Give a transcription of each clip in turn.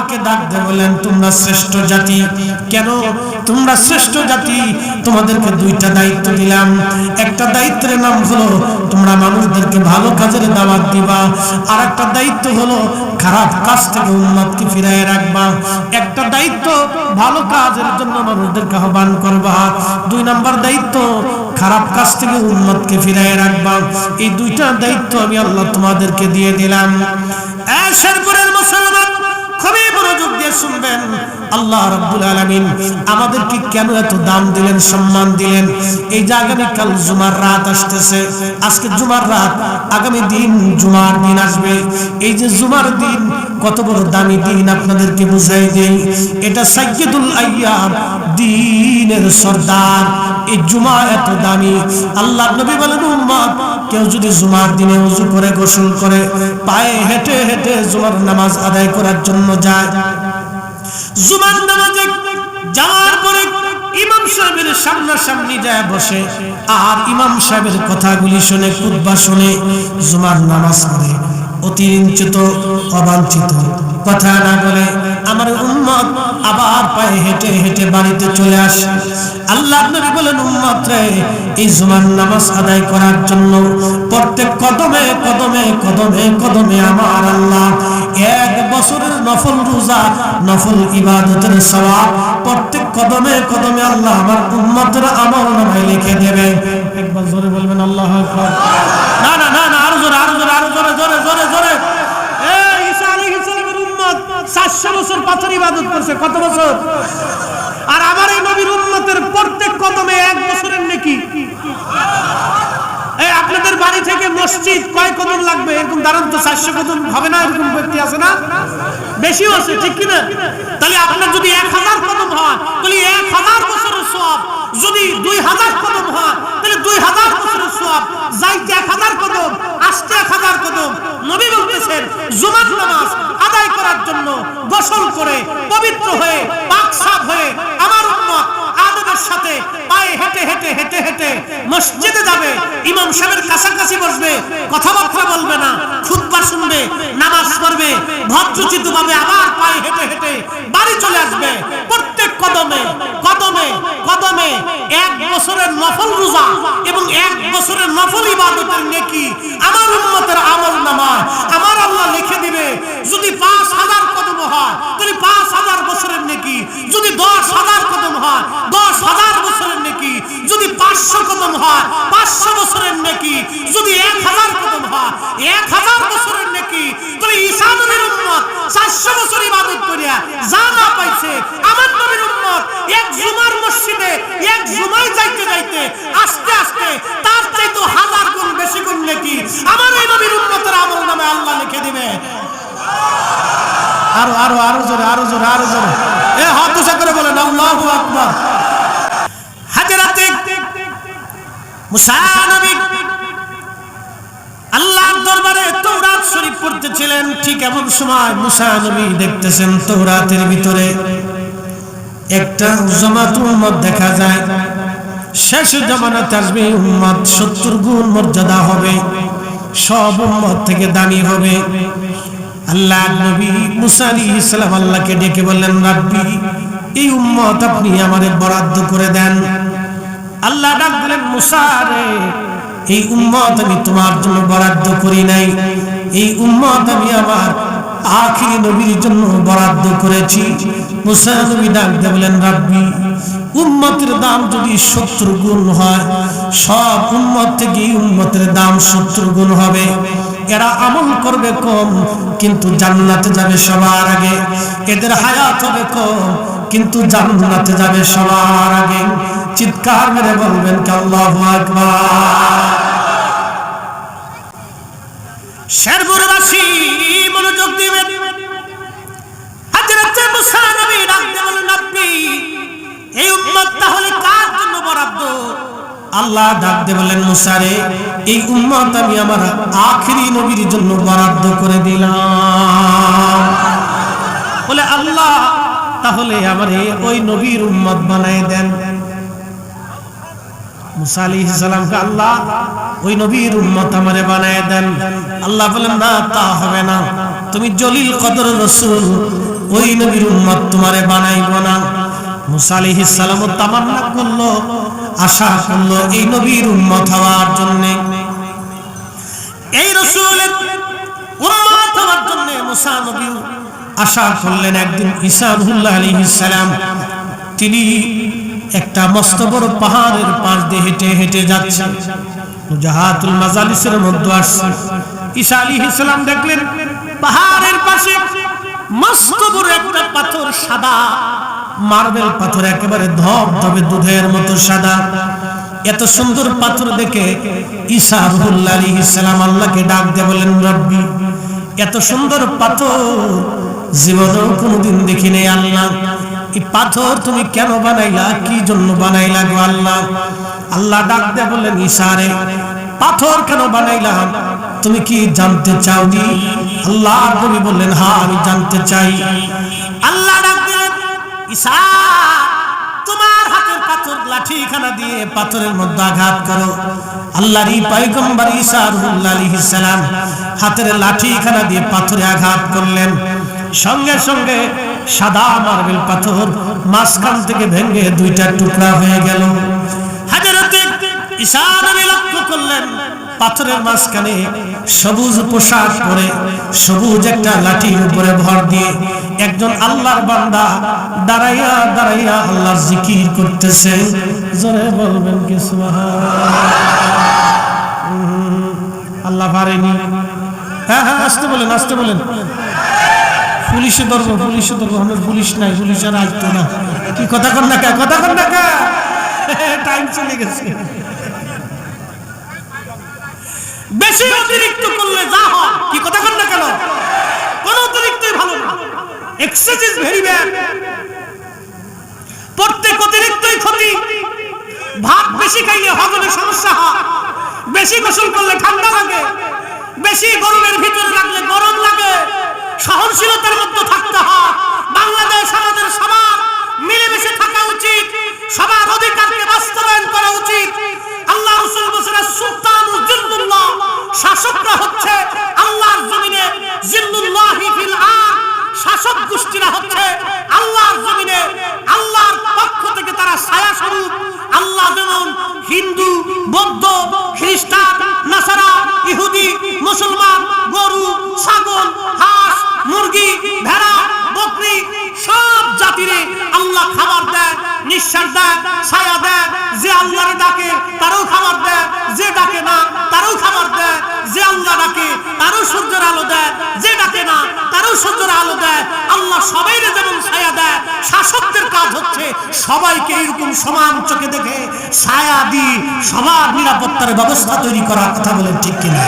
তোমাদেরকে ডাক দিয়ে বলেন তোমরা শ্রেষ্ঠ জাতি। কেন তোমরা শ্রেষ্ঠ জাতি? তোমাদেরকে দুইটা দায়িত্ব দিলাম। একটা দায়িত্বের নাম হলো তোমরা মানুষদেরকে ভালো কাজের দাওয়াত দিবা, আর একটা দায়িত্ব হলো খারাপ কাজ থেকে উম্মতকে ফিরিয়ে রাখবা। একটা দায়িত্ব ভালো কাজের জন্য মানুষদেরকে আহ্বান করবা, 2 নম্বর দায়িত্ব খারাপ কাজ থেকে উম্মতকে ফিরিয়ে রাখবা। এই দুইটা দায়িত্ব আমি আল্লাহ তোমাদেরকে দিয়ে দিলাম। শেরপুরের মুসলমান খুবই মনোযোগ দিয়ে শুনবেন। আল্লাহ রাব্বুল আলামিন আমাদেরকে কেন এত দাম দিলেন, সম্মান দিলেন? এই যে আগামীকাল জুমার রাত আসতেছে, আজকে জুমার রাত, আগামী দিন জুমার দিন আসবে। এই যে জুমার দিন কত বড় দামি দিন আপনাদেরকে বুঝাই দেই। এটা সাইয়্যিদুল আইয়াম, দিনের সরদার। এই জুমা এত দামি। আল্লাহর নবী বলেন উম্মত কেউ যদি জুমার দিনে ওযু করে গোসল করে পায়ে হেঁটে হেঁটে জুমার নামাজ আদায় করার জন্য যায়, জুমার নামাজে যাওয়ার পরে ইমাম সাহেবের সামনাসামনি যায় বসে আর ইমাম সাহেবের কথাগুলি শুনে, খুতবা শুনে জুমার নামাজ পড়ে, অতিরঞ্জিত অবাঞ্ছিত কথা না বলে আমার উম্মত আবার পায়ে হেঁটে হেঁটে বাড়িতে চলে আসে। আল্লাহর নবী বলেন উম্মত রে, এই জুমার নামাজ আদায় করার জন্য প্রত্যেক কদমে কদমে কদমে কদমে আমার আল্লাহ 1 বছরের নফল রোজা, নফল ইবাদতের সওয়াব প্রত্যেক কদমে কদমে আল্লাহ আমার উম্মতের আমলনামায় লিখে দেবে। একবার জোরে বলবেন আল্লাহু আকবার। না না না না, আরো জোরে, আরো জোরে, আরো জোরে, জোরে জোরে জোরে। এই ঈসা আলাইহিস সালামের উম্মত 400 বছর পাথর ইবাদত করছে। কত বছর? আর আমার এই নবীর উম্মতের প্রত্যেক কদমে 1 বছরের নেকি। এই আপনাদের বাড়ি থেকে মসজিদ কয় কদম লাগবে? এরকম দাঁড়ান তো, 400 কদম হবে না? এরকম ব্যক্তি আছে না? বেশি আছে, ঠিক কি না? তাহলে আপনার যদি 1000 কদম হয় তাহলে 1000 বছরের সওয়াব। যদি 2000 কদম হয় তাহলে 2000 বছরের সওয়াব। যাইতে 1000 কদম, আসতে 1000 কদম। নবী বলতেছেন জুমার নামাজ আদায় করার জন্য গোসল করে পবিত্র হয়ে পাক সাফ হয়ে আমার উম্মত আদবের সাথে পায়ে হেঁটে হেঁটে হেঁটে হেঁটে মসজিদে যাবে, ইমাম সাহেবের কাছাকাছি বসবে, কথাবার্তা বলবে না, খুতবা শুনবে, নামাজ পড়বে, ভদ্রচিত্তভাবে আবার পায়ে হেঁটে হেঁটে বাড়ি চলে আসবে। প্রত্যেক কদমে কদমে কদমে 1 বছরের নফল রোজা এবং 1 বছরের নফল ইবাদতের নেকি আমার উম্মতের আমলনামায় আমার আল্লাহ লিখে দিবে। যদি 5000 কদম হয় তাহলে 5000 বছরের নেকি, যদি 10000 কদম হয় 10000 বছরের নেকি, যদি 500 কদম হয় 500 বছরের নেকি, যদি 1000 কদম হয় 1000 বছরের নেকি। তাহলে ঈসা নবীর উম্মত 400 বছর ইবাদত করিয়া যা না পাইছে, আমার নবীর উম্মত 1 জুমার মসজিদে 1 জুমায় যাইতে যাইতে আস্তে আস্তে তার চাইতে 1000 গুণ বেশি গুণ নেকি আমার এই নবীর উম্মতের আমলনামায় আল্লাহ লিখে দিবে। আরো আরো আরো জোরে, আরো জোরে, আরো জোরে। হাত উঁচা করে বলেন আল্লাহু আকবার। হযরতে মুসা নবী আল্লাহর দরবারে তাওরাত শরীফ পড়তেছিলেন। ঠিক এমন সময় মুসা নবী দেখতেছেন তাওরাতের ভিতরে একটা জামাত উম্মত দেখা যায়। শেষ জামানাতে আসবে উম্মত 70 গুণ মর্যাদা হবে, সব উম্মত থেকে দামি হবে। আল্লাহ নবী মুসা আলাইহিস সালাম আল্লাহকে ডেকে বললেন রাব্বি, এই উম্মত আপনি আমারে বরাদ্দ করে দেন। আল্লাহ ডাক দিলেন মুসা রে, এই উম্মত আমি তোমার জন্য বরাদ্দ করি নাই, এই উম্মত আমি আমার আখিরি নবীর জন্য বরাদ্দ করেছি। মুসা নবী ডাক দিয়ে বলেন রাব্বি, উম্মতের দাম যদি 70 গুণ হয়, সব উম্মত থেকে উম্মতের দাম 70 গুণ হবে। এরা আমল করবে কম কিন্তু জান্নাতে যাবে সবার আগে, এদের হায়াত হবে কম কিন্তু জান্নাতে যাবে সবার আগে। চিৎকার মেরে বলবেন কি আল্লাহু আকবার। শেরপুরবাসী মনোযোগ দিবেন। হযরত মুসা নবী ডাক দিয়ে বলেন আপনি এই উম্মত তাহলে কার জন্য বরাদ্দ? আল্লাহ ডাক দিয়ে বলেন মুসা রে, এই উম্মত আমি আমার আখিরি নবীর জন্য বরাদ্দ করে দিলাম। বলে আল্লাহ তাহলে আমারে ওই নবীর উম্মত বানায় দেন। মুসা আলাইহিস সালামকে আল্লাহ ওই নবীর উম্মত আমারে বানায় দেন। আল্লাহ বলেন না, তা হবে না, তুমি জলিল কদর রাসূল ওই নবীর উম্মত তোমারে বানাইব না। মুসা আলাইহিস সালাম তামান্না করলো, আশা করলো এই নবীর উম্মত হওয়ার জন্য, এই রাসূলের উম্মত হওয়ার জন্য মুসা নবী আশা করলেন। একদিন ঈসা রুহুল্লাহ আলাইহিস সালাম তিনি একটা মস্ত বড় পাহাড়ের পাশ দিয়ে হেঁটে হেঁটে যাচ্ছেন, মুজাহাতুল মাজালিসের মধ্যে আসছে। ঈসা আলাইহিস সালাম দেখলেন পাহাড়ের পাশে মস্ত বড় একটা পাথর, সাদা মার্বেল পাথর, একেবারে ধবধবে দুধের মতো সাদা। এত সুন্দর পাথর দেখে ঈসা রুহুল্লাহ আলাইহিস সালাম আল্লাহকে ডাক দিয়ে বলেন, রব্বি, এত সুন্দর পাথর জীবনেও কোনোদিন দেখি নাই আল্লাহ, এই পাথর তুমি কেন বানাইলা, কি জন্য বানাইলা গো আল্লাহ? আল্লাহ ডাক দিয়ে বললেন, ঈসা রে, পাথর কেন বানাইলাম তুমি কি জানতে চাও নি? আল্লাহ নবী বললেন, হ্যাঁ আমি জানতে চাই। আল্লাহ ডাক দিলেন, ঈসা তোমার হাতের পাথর লাঠিখানা দিয়ে পাথরের মধ্যে আঘাত করো। আল্লাহর পয়গম্বর ঈসা রুহুল্লাহ আলাইহিস সালাম হাতের লাঠিখানা দিয়ে পাথরে আঘাত করলেন, সঙ্গে সঙ্গে সাদা মার্বেল পাথর মাঝখান থেকে ভেঙে দুইটা টুকরা হয়ে গেল। হযরত ঈসা নবী লক্ষ্য করলেন পাথরের মাঝখানে সবুজ পোশাক পরে, সবুজ একটা লাঠির উপরে ভর দিয়ে একজন আল্লাহর বান্দা দাঁড়াইয়া দাঁড়াইয়া আল্লাহর জিকির করতেছে। জোরে বলবেন কি সুবহানাল্লাহ। আল্লাহ পারেনি। হ্যাঁ হ্যাঁ, আসতে বলেন, আসতে বলেন। পুলিশে ধরবো, পুলিশে ধরবো, আমার পুলিশ নাই, পুলিশ আর আসতো না। কি কথা কর না কা, কথা কর না কা, টাইম চলে গেছে। বেশি অতিরিক্ত করলে যা হয়, কি কথা কর না কেন, কোন অতিরিক্তই ভালো না। Excess is very bad. প্রত্যেক অতিরিক্তই ক্ষতি। ভাত বেশি খাইলে হজমের সমস্যা হয়, বেশি গোসল করলে ঠান্ডা লাগে, বেশি গরমের ভিতরে লাগলে গরম লাগে। সহনশীলতার মধ্যে থাকতে হয়। বাংলাদেশ আমাদের সবার মিলেমিশে থাকা উচিত, সবার অধিকারকে বাস্তবায়ন করা উচিত। আল্লাহ রাসূল বলেছেন, সুলতানু জিল্লুল্লাহ, শাসকরা হচ্ছে আল্লাহর জমিনে জিল্লুল্লাহি ফিল আরদ, শাসক গোষ্ঠীরা হচ্ছে আল্লাহর জমিনে আল্লাহর পক্ষ থেকে তারা ছায়া স্বরূপ। আল্লাহ যেমন হিন্দু, বৌদ্ধ, খ্রিস্টান, নাসারা, ইহুদি, মুসলমান, গরু, ছাগল, হাঁস, মুরগি, ভেড়া, বকরি সব জাতিরে আল্লাহ খাবার দেয়, নিঃশ্বাস দেয়, ছায়া দেয়। যে আল্লাহর ডাকে তারও খাবার দেয়, যে ডাকে না তারও খাবার দেয়। যে আল্লাহ ডাকে তারও সূর্যের আলো দেয়, যে ডাকে না তারও সূর্যের আলো দেয়। আল্লাহ সবাইকে যেমন ছায়া দেয়, শাসকদের কাজ হচ্ছে সবাইকে এরকম সমান চোখে দেখে ছায়া দিয়ে সবার নিরাপত্তার ব্যবস্থা তৈরি করার কথা বলেন, ঠিক কিনা?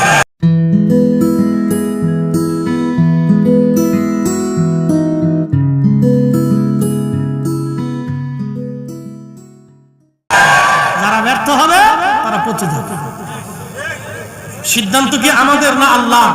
যারা ব্যর্থ হবে তারা পচে যাবে। সিদ্ধান্ত কি আমাদের না আল্লাহ?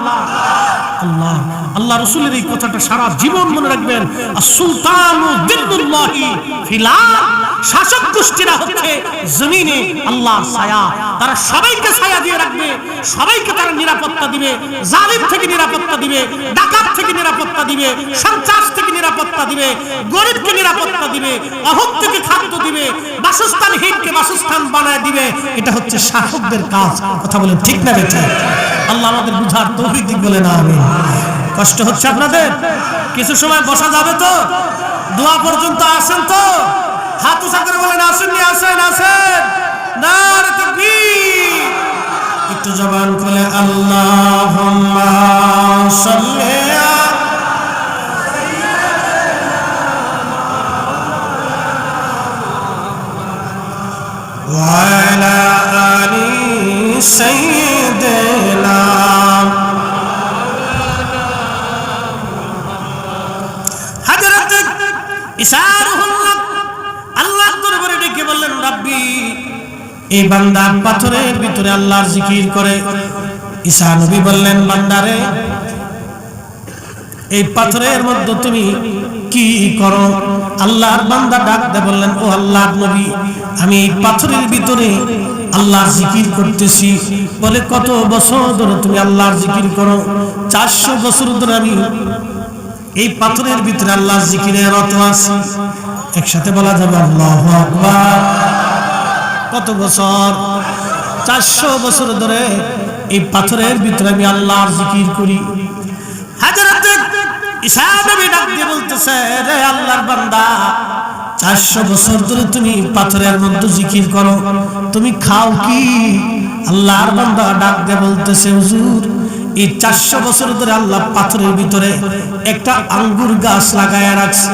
আল্লাহ। আল্লাহ রাসূলের এই কথাটা সারা জীবন মনে রাখবেন। আস-সুলতানু জিল্লুল্লাহি ফিল আরদ, শাসক গোষ্ঠীরা হচ্ছে জমিনে আল্লাহর ছায়া। তারা সবাইকে ছায়া দিয়ে রাখবে, সবাইকে তারা নিরাপত্তা দিবে, জালিম থেকে নিরাপত্তা দিবে, ডাকাত থেকে নিরাপত্তা দিবে, সন্ত্রাস থেকে নিরাপত্তা দিবে, গরিবকে নিরাপত্তা দিবে, অভাব থেকে খাদ্য দিবে, বাসস্থানহীনকে বাসস্থান বানায় দিবে। এটা হচ্ছে শাসকদের কাজ। কথা বলেন ঠিক না বেঠিক? আল্লাহ আমাদের বুঝার তৌফিক দিক বলে না। আমিন। কষ্ট হচ্ছে আপনাদের? কিছু সময় বসা যাবে তো? দোয়া পর্যন্ত আসেন তো? হাত উঁচা করে বলেন, আসেননি? আসেন, আসেন। নারে তাকবীর। একটু জবান খুলে আল্লাহুম্মা সাল্লি ওয়া আলা আলি সাইয়্যিদিনা। হযরত ঈসা রুহুল্লাহ আল্লাহর দরবারে ডেকে বললেন, রব্বি, এই বান্দা পাথরের ভিতরে আল্লাহর জিকির করে। ঈসা নবী বললেন, বান্দারে, এই পাথরের মধ্যে তুমি কি করো? আল্লাহর বান্দা ডাক দিয়ে বললেন, ও আল্লাহর নবী, আমি এই পাথরের ভিতরে আল্লাহর জিকির করতেছি। বলে, কত বছর ধরে তুমি আল্লাহর জিকির করো? 400 বছর ধরে আমি এই পাথরের ভিতরে আল্লাহর জিকিরে রত আছি। একসাথে বলা যাবে আল্লাহু আকবার। কত বছর? 400 বছর ধরে এই পাথরের ভিতরে আমি আল্লাহর জিকির করি। হযরত ঈসা নবী ডাক দিয়ে বলতেছে, রে আল্লাহর বান্দা, 400 বছর ধরে তুমি পাথরের মধ্যে জিকির করো, তুমি খাও কি? আল্লাহর বান্দা ডাক দিয়ে বলতেছে, হুজুর, এই 400 বছর ধরে আল্লাহ পাথরের ভিতরে একটা আঙ্গুর গাছ লাগায়া রাখছে।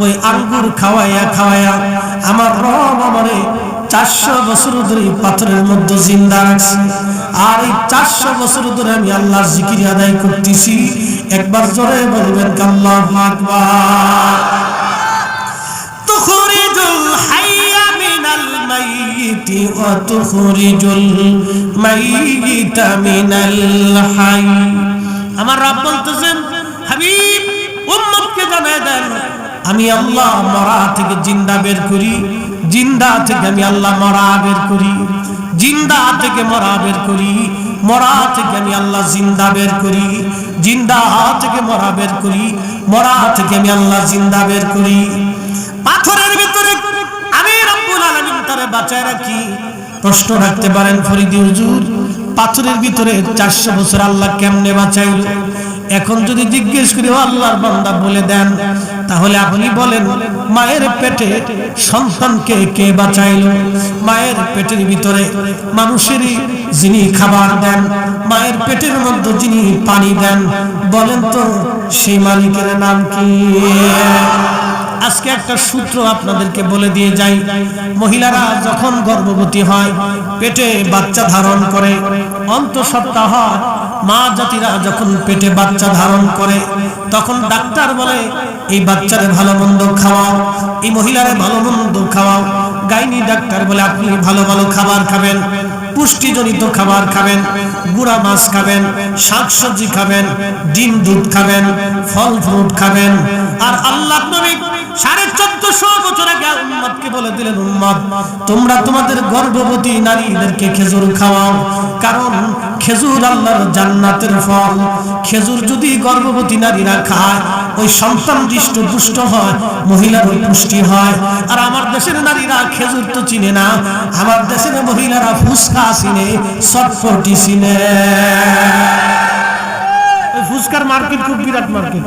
ওই আঙ্গুর খাওয়াইয়া খাওয়াইয়া আমার রব আমারে 400 বছর ধরে পাথরের মধ্যে জিন্দা রাখছে। আর এই 400 বছর ধরে আমি আল্লাহর জিকির আদায় করতেছি। একবার জোরে বলবেন আল্লাহু আকবার। তুখরিজুল হাইয়া মিনাল মাইয়িতি ওয়া তুখরিজুল মাইয়িতা মিনাল হাই। আমার রব বলতেছেন, হাবিব, উম্মতকে জানায় দেন, আমি আল্লাহ মরা থেকে জিন্দা বের করি, জিন্দা থেকে আমি আল্লাহ মরা বের করি, জিন্দা থেকে মরা বের করি, মরা থেকে আমি আল্লাহ জিন্দা বের করি, জিন্দা থেকে মরা বের করি, মরা থেকে আমি আল্লাহ জিন্দা বের করি। পাথরের ভিতরে আমি রব্বুল আলামিন তারে বাঁচায় রাখি। প্রশ্ন রাখতে পারেন, ফরিদি হুজুর, পাথরের ভিতরে 400 বছর আল্লাহ কেমনে বাঁচাইল? এখন যদি জিজ্ঞেস করি, আল্লাহর বান্দা বলে দেন, তাহলে আপনি বলেন, মায়ের পেটে সন্তানকে কে বাঁচাইল? মায়ের পেটের ভিতরে মানুষেরই যিনি খাবার দেন, মায়ের পেটের মধ্যে যিনি পানি দেন, বলেন তো সেই মালিকের নাম কি? আজকে একটা সূত্র আপনাদেরকে বলে দিয়ে যাই। মহিলারা যখন গর্ভবতী হয়, পেটে বাচ্চা ধারণ করে, অন্তঃসত্ত্বা হয়, মা জাতিরা যখন পেটে বাচ্চা ধারণ করে, তখন ডাক্তার বলে এই বাচ্চারে ভালো মন্দ খাওয়াও, এই মহিলারে ভালো মন্দ খাওয়াও। গাইনি ডাক্তার বলে আপনি ভালো ভালো খাবার খাবেন, পুষ্টিজনিত খাবার খাবেন, গুড়া মাছ খাবেন, শাকসবজি খাবেন, ডিম দুধ খাবেন, ফল ফ্রুট খাবেন। আর আল্লাহর নবী 1450 বছর আগে উম্মতকে বলে দিলেন, উম্মত, তোমরা তোমাদের গর্ভবতী নারীদেরকে খেজুর খাওয়াও, কারণ খেজুর আল্লাহর জান্নাতের ফল। খেজুর যদি গর্ভবতী নারীরা খায়, ওই সন্তান হৃষ্টপুষ্ট হয়, মহিলার পুষ্টি হয়। আর আমার দেশের নারীরা খেজুর তো চিনে না, আমার দেশের মহিলারা ফুসকা চিনে, চটপটি চিনে। ওই ফুসকার মার্কেট খুব বিরাট মার্কেট,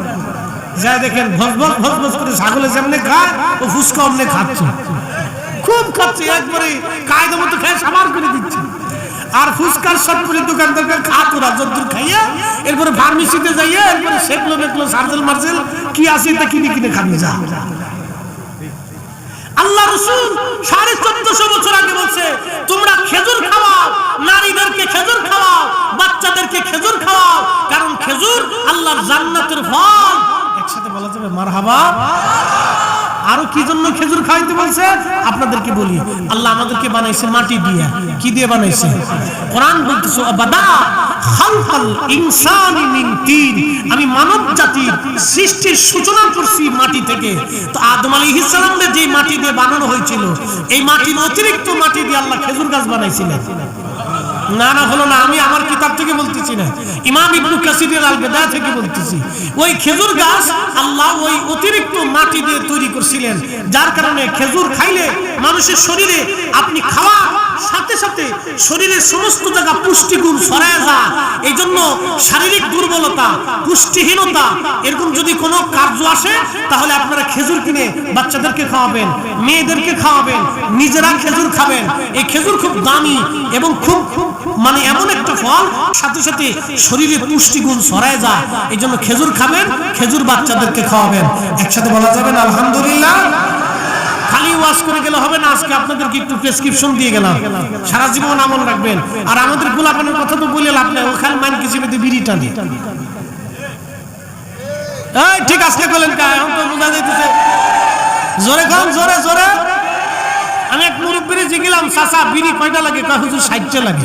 যা দেখেন ভসভস ভসভস করে ছাগলে যেমনি খায়, ও ফুসকা অমনে খাচ্ছে, খুব খাচ্ছে, একবারে কায়দা মতো খেয়ে সামার করে দিচ্ছে। আর ফুসকার চটপটির দোকানদারকে খাতুরা যদ্দুর খাইয়া, এরপরে ফার্মেসিতে যাইয়া, এরপরে সেকলো মেকলো সার্জেল মার্জেল কি আছে তা কিনে কিনে খাবি যা। আল্লাহ রাসূল 1450 বছর আগে বলছে, তোমরা খেজুর খাওয়াও, নারীদেরকে খেজুর খাওয়াও, বাচ্চাদেরকে খেজুর খাওয়াও, কারণ খেজুর আল্লাহর জান্নাতের ফল। একসাথে বলা যাবে মারহাবা। আরো কি জন্য খেজুর খাওয়াইতে বলছে আপনাদেরকে বলি। আল্লাহ আমাদেরকে বানাইছে মাটি দিয়ে। কি দিয়ে বানাইছে? কোরআন বলতেছে, বাদা খালকাল ইনসানি মিন তিন, আমি মানব জাতির সৃষ্টির সূচনা করছি মাটি থেকে। তো আদম আলাইহিস সালামকে যে মাটি দিয়ে বানানো হয়েছিল, এই মাটির অতিরিক্ত মাটি দিয়ে আল্লাহ খেজুর গাছ বানাইছিলেন। না না হলো না, আমি আমার কিতাব থেকে বলতেছি না, ইমাম ইবনে কাসিরের আল বিদায়া থেকে বলতেছি। ওই খেজুর গাছ আল্লাহ ওই অতিরিক্ত মাটি দিয়ে তৈরি করেছিলেন, যার কারণে খেজুর খাইলে মানুষের শরীরে আপনি খাওয়া সাথে সাথে শরীরের সমস্ত জায়গা পুষ্টিগুণ ছড়ায় যায়। এই জন্য শারীরিক দুর্বলতা, পুষ্টিহীনতা এরকম যদি কোনো কার্য আসে, তাহলে আপনারা খেজুর কিনে বাচ্চাদেরকে খাওয়াবেন, মেয়েদেরকে খাওয়াবেন, নিজেরা খেজুর খাবেন। এই খেজুর খুব দামি এবং খুব মানে এমন একটা ফল, সাথে সাথে শরীরে পুষ্টিগুণ ছড়ায় যায়। এই জন্য খেজুর খাবেন, খেজুর বাচ্চাদেরকে খাওয়াবেন। একসাথে বলা যাবে না আলহামদুলিল্লাহ। খালি ওয়াজ করে গেলে হবে না, আজকে আপনাদেরকে একটু প্রেসক্রিপশন দিয়ে গেলাম, সারা জীবন আমল রাখবেন। আর আমাদের গোলাপানের কথা তো বলে লাভ নাই, ওখানে মান কিছু বিড়ি টানি। এই ঠিক আজকে বলেন কা, এখন তো বোঝা যাইতেছে। জোরে খান, জোরে জোরে। আমি এক মুরব্বির জিগেলাম, চাচা বিড়ি কয়টা লাগে? কয় হুজুর 60টা লাগে।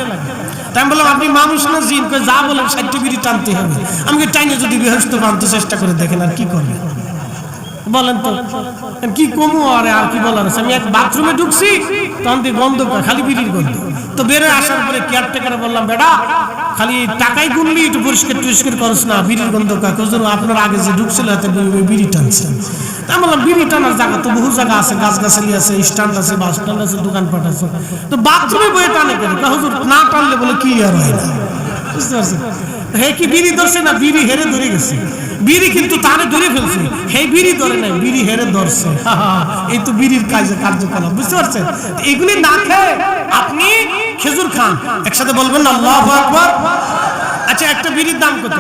তাই আমি বললাম, আপনি মানুষ না জিন? কয় যা বলেন 60টা বিড়ি টানতে হবে। আমি টাইনে যদি বেহস্ত আনতে চেষ্টা করে দেখেন, আর কি করবেন বলেন তো? কি কমু আরে, আর কি বলার আছে? আমি এক বাথরুমে ঢুকছি, তখন দিয়ে গন্ধ, খালি বিড়ির গন্ধ। তো বেরোয় আসার পরে কেয়ারটেকারে বললাম, বেটা খালি টাকাই গুনলি একটু পরিষ্কার টরিষ্কার করছ না, বিড়ির গন্ধ কাকে আপনার আগে যে ঢুকছিল হাতে বিড়ি টানছেন। আমি বললাম বিড়ি টানার জায়গা তো বহু জায়গা আছে, গাছগাছালি আছে, স্ট্যান্ড আছে, বাস স্ট্যান্ড আছে, দোকানপাট আছে, তো বাথরুমে বয়ে টানে কেন? হুজুর না টানলে বলে ক্লিয়ার হয় না। বুঝতে পারছেন? হে কি বিড়ি ধরছে না বিড়ি হেরে ধরে গেছে? বিড়ি কিন্তু তারে ধরে ফেলছে, হে বিড়ি ধরে নাই, বিড়ি হেরে ধরছে। এই তো বিড়ির কার্যকলাপ। বুঝতে পারছেন? এগুলি না খেয়ে আপনি খেজুর খান, একসাথে বলবেন না আল্লাহু আকবার। আচ্ছা, একটা বিড়ির দাম কত?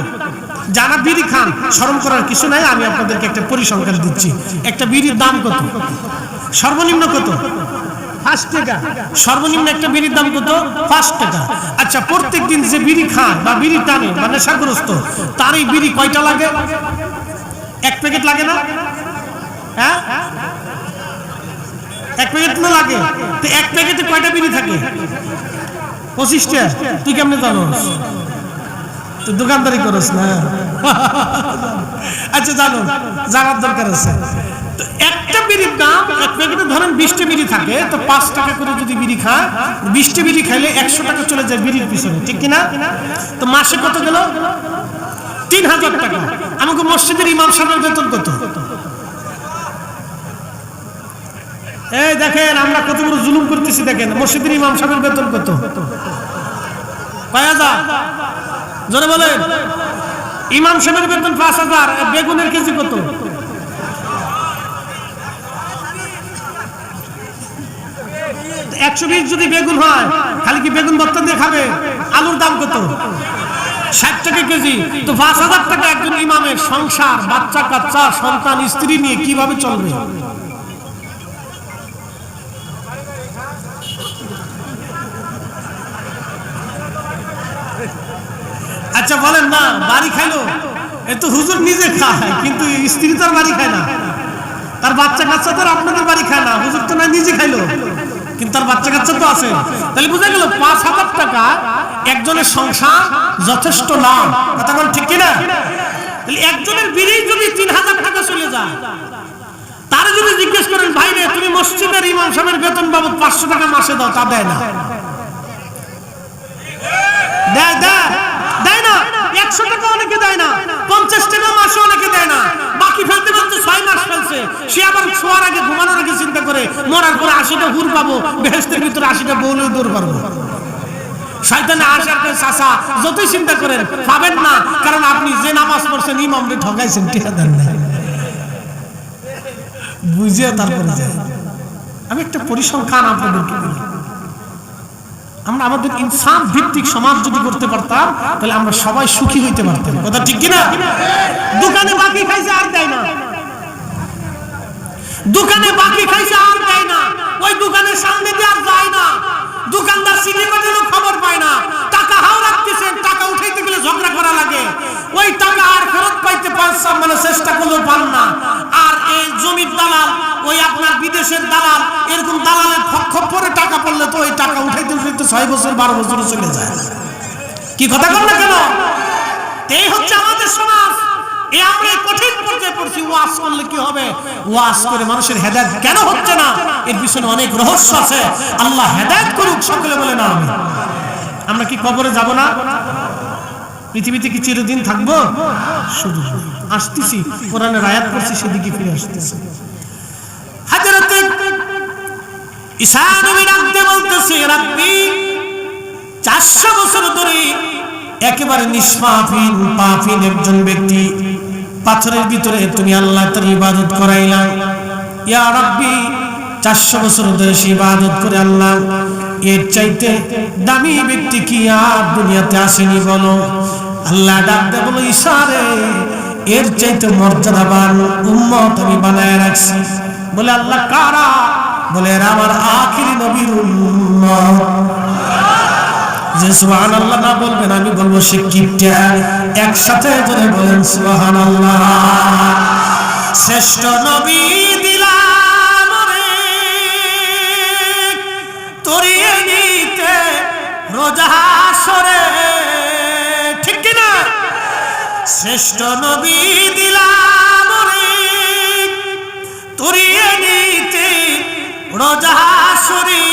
যারা বিড়ি খান শরম করার কিছু নাই, আমি আপনাদেরকে একটা পরিসংখ্যান দিচ্ছি। একটা বিড়ির দাম কত? সর্বনিম্ন কত? 5 টাকা। সর্বনিম্ন একটা বিড়ির দাম কত? 5 টাকা। আচ্ছা, প্রত্যেক দিন যে বিড়ি খান বা বিড়ি টানে বা নেশাগ্রস্ত, তার এই বিড়ি কয়টা লাগে? 1 প্যাকেট লাগে না? হ্যাঁ, 1 প্যাকেট না লাগে? তো 1 প্যাকেটে কয়টা বিড়ি থাকে? 25টা। তুই কেমনে জানোস? তুই দোকানদারি করস না? আচ্ছা, জানো, জানার দরকার আছে। তো একটা বিড়ির দাম, 1 প্যাকেটে ধরেন 20টা বিড়ি থাকে, তো 5 টাকা করে যদি বিড়ি খায়, 20টা বিড়ি খাইলে 100 টাকা চলে যায় বিড়ির পিছনে, ঠিক কিনা? তো মাসে কত গেল? 3000 টাকা। আমাকে মসজিদের ইমাম সাহেবের বেতন কত? এই দেখেন আমরা কত বড় জুলুম করতেছি। দেখেন মসজিদের ইমাম সাহেবের বেতন কত? 5000। জোরে বলেন। ইমাম সাহেবের বেতন 5000। বেগুনের কেজি কত? 120 যদি বেগুন হয়, খালি কি বেগুন ভর্তা দিয়ে খাবে? আলুর দাম কত? 60 টাকা কেজি। তো 5000 টাকা একজন ইমামের সংসার, বাচ্চা কাচ্চা, সন্তান, স্ত্রী নিয়ে কিভাবে চলবে? আচ্ছা বলেন না, বাড়ি খাইলো, এ তো হুজুর নিজে খায়, কিন্তু স্ত্রী তো আর বাড়ি খায় না, তার বাচ্চা কাচ্চা তো আপনাদের বাড়ি খায় না। হুজুর তো না নিজে খাইলো, কিন্তু তার বাচ্চা কাচ্চা তো আছে। তাহলে বুঝা গেল 5000 টাকা একজনের সংসার যথেষ্ট না। কথা বল ঠিক কিনা? তাহলে একজনের বিড়ি যদি 3000 টাকা চলে যায়, তারা যদি জিজ্ঞেস করেন ভাই রে তুমি মসজিদের ইমাম সাহেবের বেতন বাবদ 500 টাকা মাসে দাও, তা দেয় না। দেয় না। 100 টাকা অনেকে দেয় না, 50 টাকা মাসে অনেকে দেয় না। বাকি ফেলতে ফেলতে 6 মাস ফেলছে, সে আবার শোয়ার আগে ঘুমানোর আগে চিন্তা করে মরার পরে 80টা হুর পাবো, বেহেশতের ভিতরে 80টা বউলেও দৌড় পারবো। শয়তানে আসার চাচা যতই চিন্তা করেন পাবেন না, কারণ আপনি যে নামাজ পড়ছেন ইমামরে ঠকাইছেন, টিকা দেন না। বুঝিয়ে তারপরে যায়। আমি একটা পরিসংখ্যান আপনাদেরকে বলি, আমরা আমাদের ইনসাফ ভিত্তিক সমাজ যদি করতে পারতাম, তাহলে আমরা সবাই সুখী হইতে পারতাম। কথা ঠিক কিনা? দোকানে বাকি খাইছে আর দেয় না, দোকানে বাকি খাইছে আর দেয় না, ওই দোকানের সামনে দিয়ে আর যায় না, দোকানদার সিলিমেটেরও খবর পায় না, টাকা হাও রাখতেছেন, টাকা উঠাইতে গেলে ঝগড়া করা লাগে, ওই টাকা আর ফেরত পাইতে পারছেন মানে চেষ্টা করলেও পান না। আর এই জমির দালাল, ওই আপনার বিদেশের দালাল, এরকম দালালের খপ্পরে টাকা পড়লে তো ওই টাকা উঠাইতে উঠাইতে 6 বছর 12 বছর চলে যায়। কি কথা বল না কেন? এই হচ্ছে আমাদের সমাজ। এই আমরা কঠিন পর্যায়ে পড়ছি। ওয়াজ করলে কি হবে? ওয়াজ করে মানুষের হেদায়েত কেন হচ্ছে না, এর পিছনে অনেক রহস্য আছে। আল্লাহ হেদায়েত করুক, সকলে বলে না আমিন। আমরা কি কবরে যাব না? পৃথিবীতে কি চিরদিন থাকবো? শুধু আসতেছি, কোরআনের আয়াত পড়ছি, সেদিকে ফিরে আসতেছি। হযরত ঈসা নবী ডাকতে বলতেছে, রাব্বি 400 বছর ধরে একেবারে নিষ্পাপহীন পাপহীন একজন ব্যক্তি পাথরের ভিতরে তুমি আল্লাহ তার ইবাদত করাইলা। ইয়া রাব্বি 400 বছর ধরে সে ইবাদত করে আল্লাহ, এর চাইতে দামি ব্যক্তি কি আর দুনিয়াতে আসেনি বলো? আল্লাহ ডাকতে বলো, ঈসা রে এর চাইতে মর্যাদাবান উম্মত আমি বানায় রাখছি। বলে আল্লাহ কারা? বলে এরা আমার আখিরি নবীর উম্মত। যে সুবহানাল্লাহ না বলবেন আমি বলবো সে কিপটা। একসাথে জোরে বলেন সুবহানাল্লাহ। শ্রেষ্ঠ নবী দিলাম রে তরিয়ে নিতে রোজা হাসরে, ঠিক কি না? শ্রেষ্ঠ নবী দিলাম রে তরিয়ে নিতে রোজা হাসরে,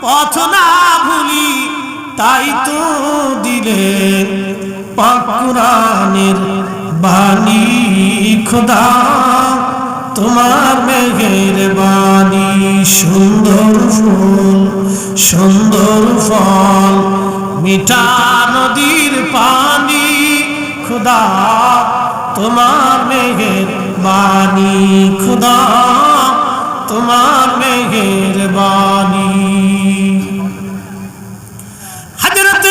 পথ না ভুলি তাই তো দিলেন পাক কুরআনের বাণী খোদা তোমার মেহেরবানি সুন্দর ফুল সুন্দর ফল মিঠা নদীর পানি খোদা তোমার মেহেরবানি খোদা তোমার মেহেরবানি। হযরত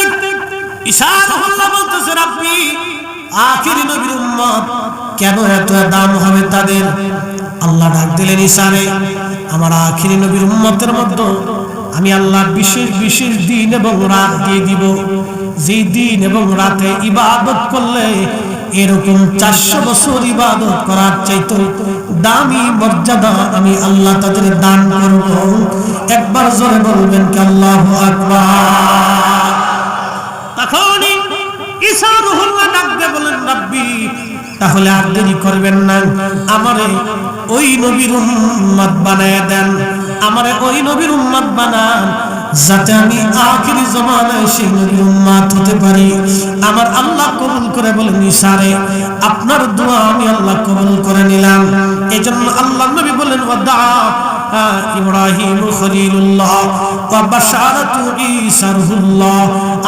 ঈসা আলাইহিসসালাম বলতেছেন আপনি আখিরি নবীর উম্মত কেন এত দাম হবে তাদের? আল্লাহ ডাক দিলেন ঈসারে, আমার আখিরি নবীর উম্মতের মধ্যে আমি আল্লাহ বিশেষ বিশেষ দিন এবং রাত দিয়ে দিব, যে দিন এবং রাতে ইবাদত করলে এরকম 400 বছর ইবাদত করার চাইতে দামি মর্যাদা আমি আল্লাহ তাদের দান করব। একবার জোরে বলবেন কি আল্লাহু আকবার। তখনই ঈসা রূহুল্লাহ ডাক দিয়ে বলেন রাব্বি তাহলে আর দেরি করবেন না, আমারে ওই নবীর উম্মত বানায় দেন, আমারে ওই নবীর উম্মত বানান যাতে আমি আখিরি জামানায় সেই নবীর উম্মত হতে পারি। আমার আল্লাহ কবুল করে বলেন ঈসারে আপনার দোয়া আমি আল্লাহ কবুল করে নিলাম। এজন্য আল্লাহ নবী বলেন ওয়াদা ইব্রাহিম খলিলুল্লাহ ওয়া বাশারাতু ঈসা রূহুল্লাহ,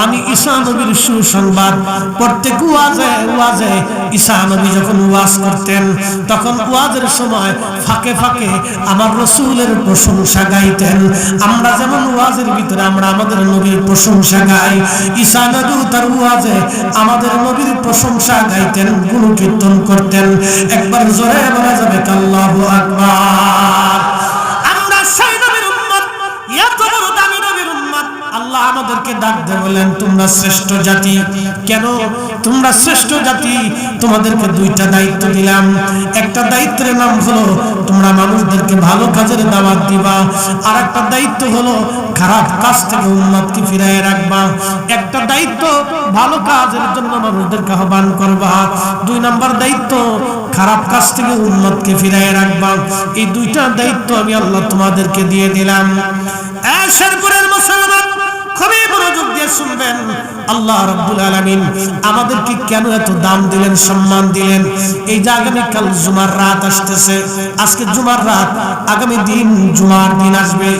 আমি ঈসা নবীর সুসংবাদ প্রত্যেক ওয়াজে ঈসা নবী যখন ওয়াজ করতেন তখন ওয়াজের সময় ফাঁকে ফাঁকে আমার রাসূলের প্রশংসা গাইতেন। আমরা যেমন ওয়াজের ভিতরে আমরা আমাদের নবীর প্রশংসা গাই, ঈসা নবী তার ওয়াজে আমাদের নবীর প্রশংসা গাইতেন, গুণকীর্তন করতেন। একবার জোরে বলা যাবে আল্লাহু আকবার। আমরা সেই নবীর উম্মত, এত বড় দামি নবীর উম্মত। আল্লাহ আমাদেরকে ডাক দিয়ে বলেন তোমরা শ্রেষ্ঠ জাতি। কেন তোমরা শ্রেষ্ঠ জাতি? তোমাদেরকে দুইটা দায়িত্ব দিলাম। একটা দায়িত্বের নাম হলো তোমরা মানুষদেরকে ভালো কাজের দাওয়াত দিবা, আর একটা দায়িত্ব হলো খারাপ কাজ থেকে উম্মতকে ফিরায় রাখবা। একটা দায়িত্ব ভালো কাজের জন্য মানুষদেরকে আহ্বান করবা, 2 নম্বর দায়িত্ব খারাপ কাজ থেকে উম্মতকে ফিরায় রাখবা। এই দুইটা দায়িত্ব আমি আল্লাহ তোমাদেরকে দিয়ে দিলাম। শেরপুরের মুসলমান খুবই মনোযোগ দিয়ে শুনবেন, আল্লাহ রাব্বুল আলামিন আমাদেরকে কেন এত দাম দিলেন, সম্মান দিলেন। এই যে আগামীকাল জুমার রাত আসতেছে, আজকে জুমার রাত, আগামী দিন জুমার দিন আসবে।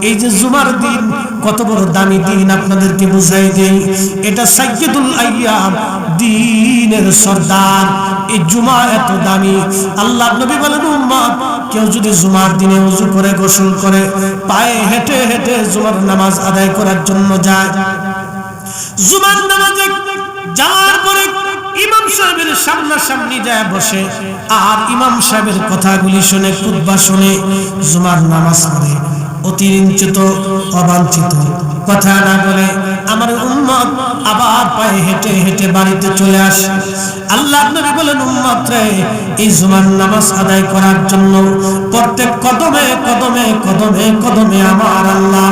এই যে জুমার দিন কত বড় দামি দিন আপনাদেরকে বুঝাই দেই। এটা সাইয়্যিদুল আইয়াম, দিনের সরদার। এই জুমা এত দামি। আল্লাহ নবী বলেন উম্মত কেউ যদি জুমার দিনে ওযু করে গোসল করে পায়ে হেঁটে হেঁটে জুমার নামাজ আদায় করার জন্য যায়, জুমার নামাজে যাওয়ার পরে ইমাম সাহেবের সামনাসামনি যায় বসে আর ইমাম সাহেবের কথাগুলি শুনে, খুতবা শুনে জুমার নামাজ পড়ে, অতিরঞ্জিত অবাঞ্ছিত কথা না বলে আমার উম্মত আবার পায়ে হেঁটে হেঁটে বাড়িতে চলে আসে। আল্লাহ নবী বলেন উম্মত রে, এই জুমার নামাজ আদায় করার জন্য প্রত্যেক কদমে কদমে কদমে কদমে আমার আল্লাহ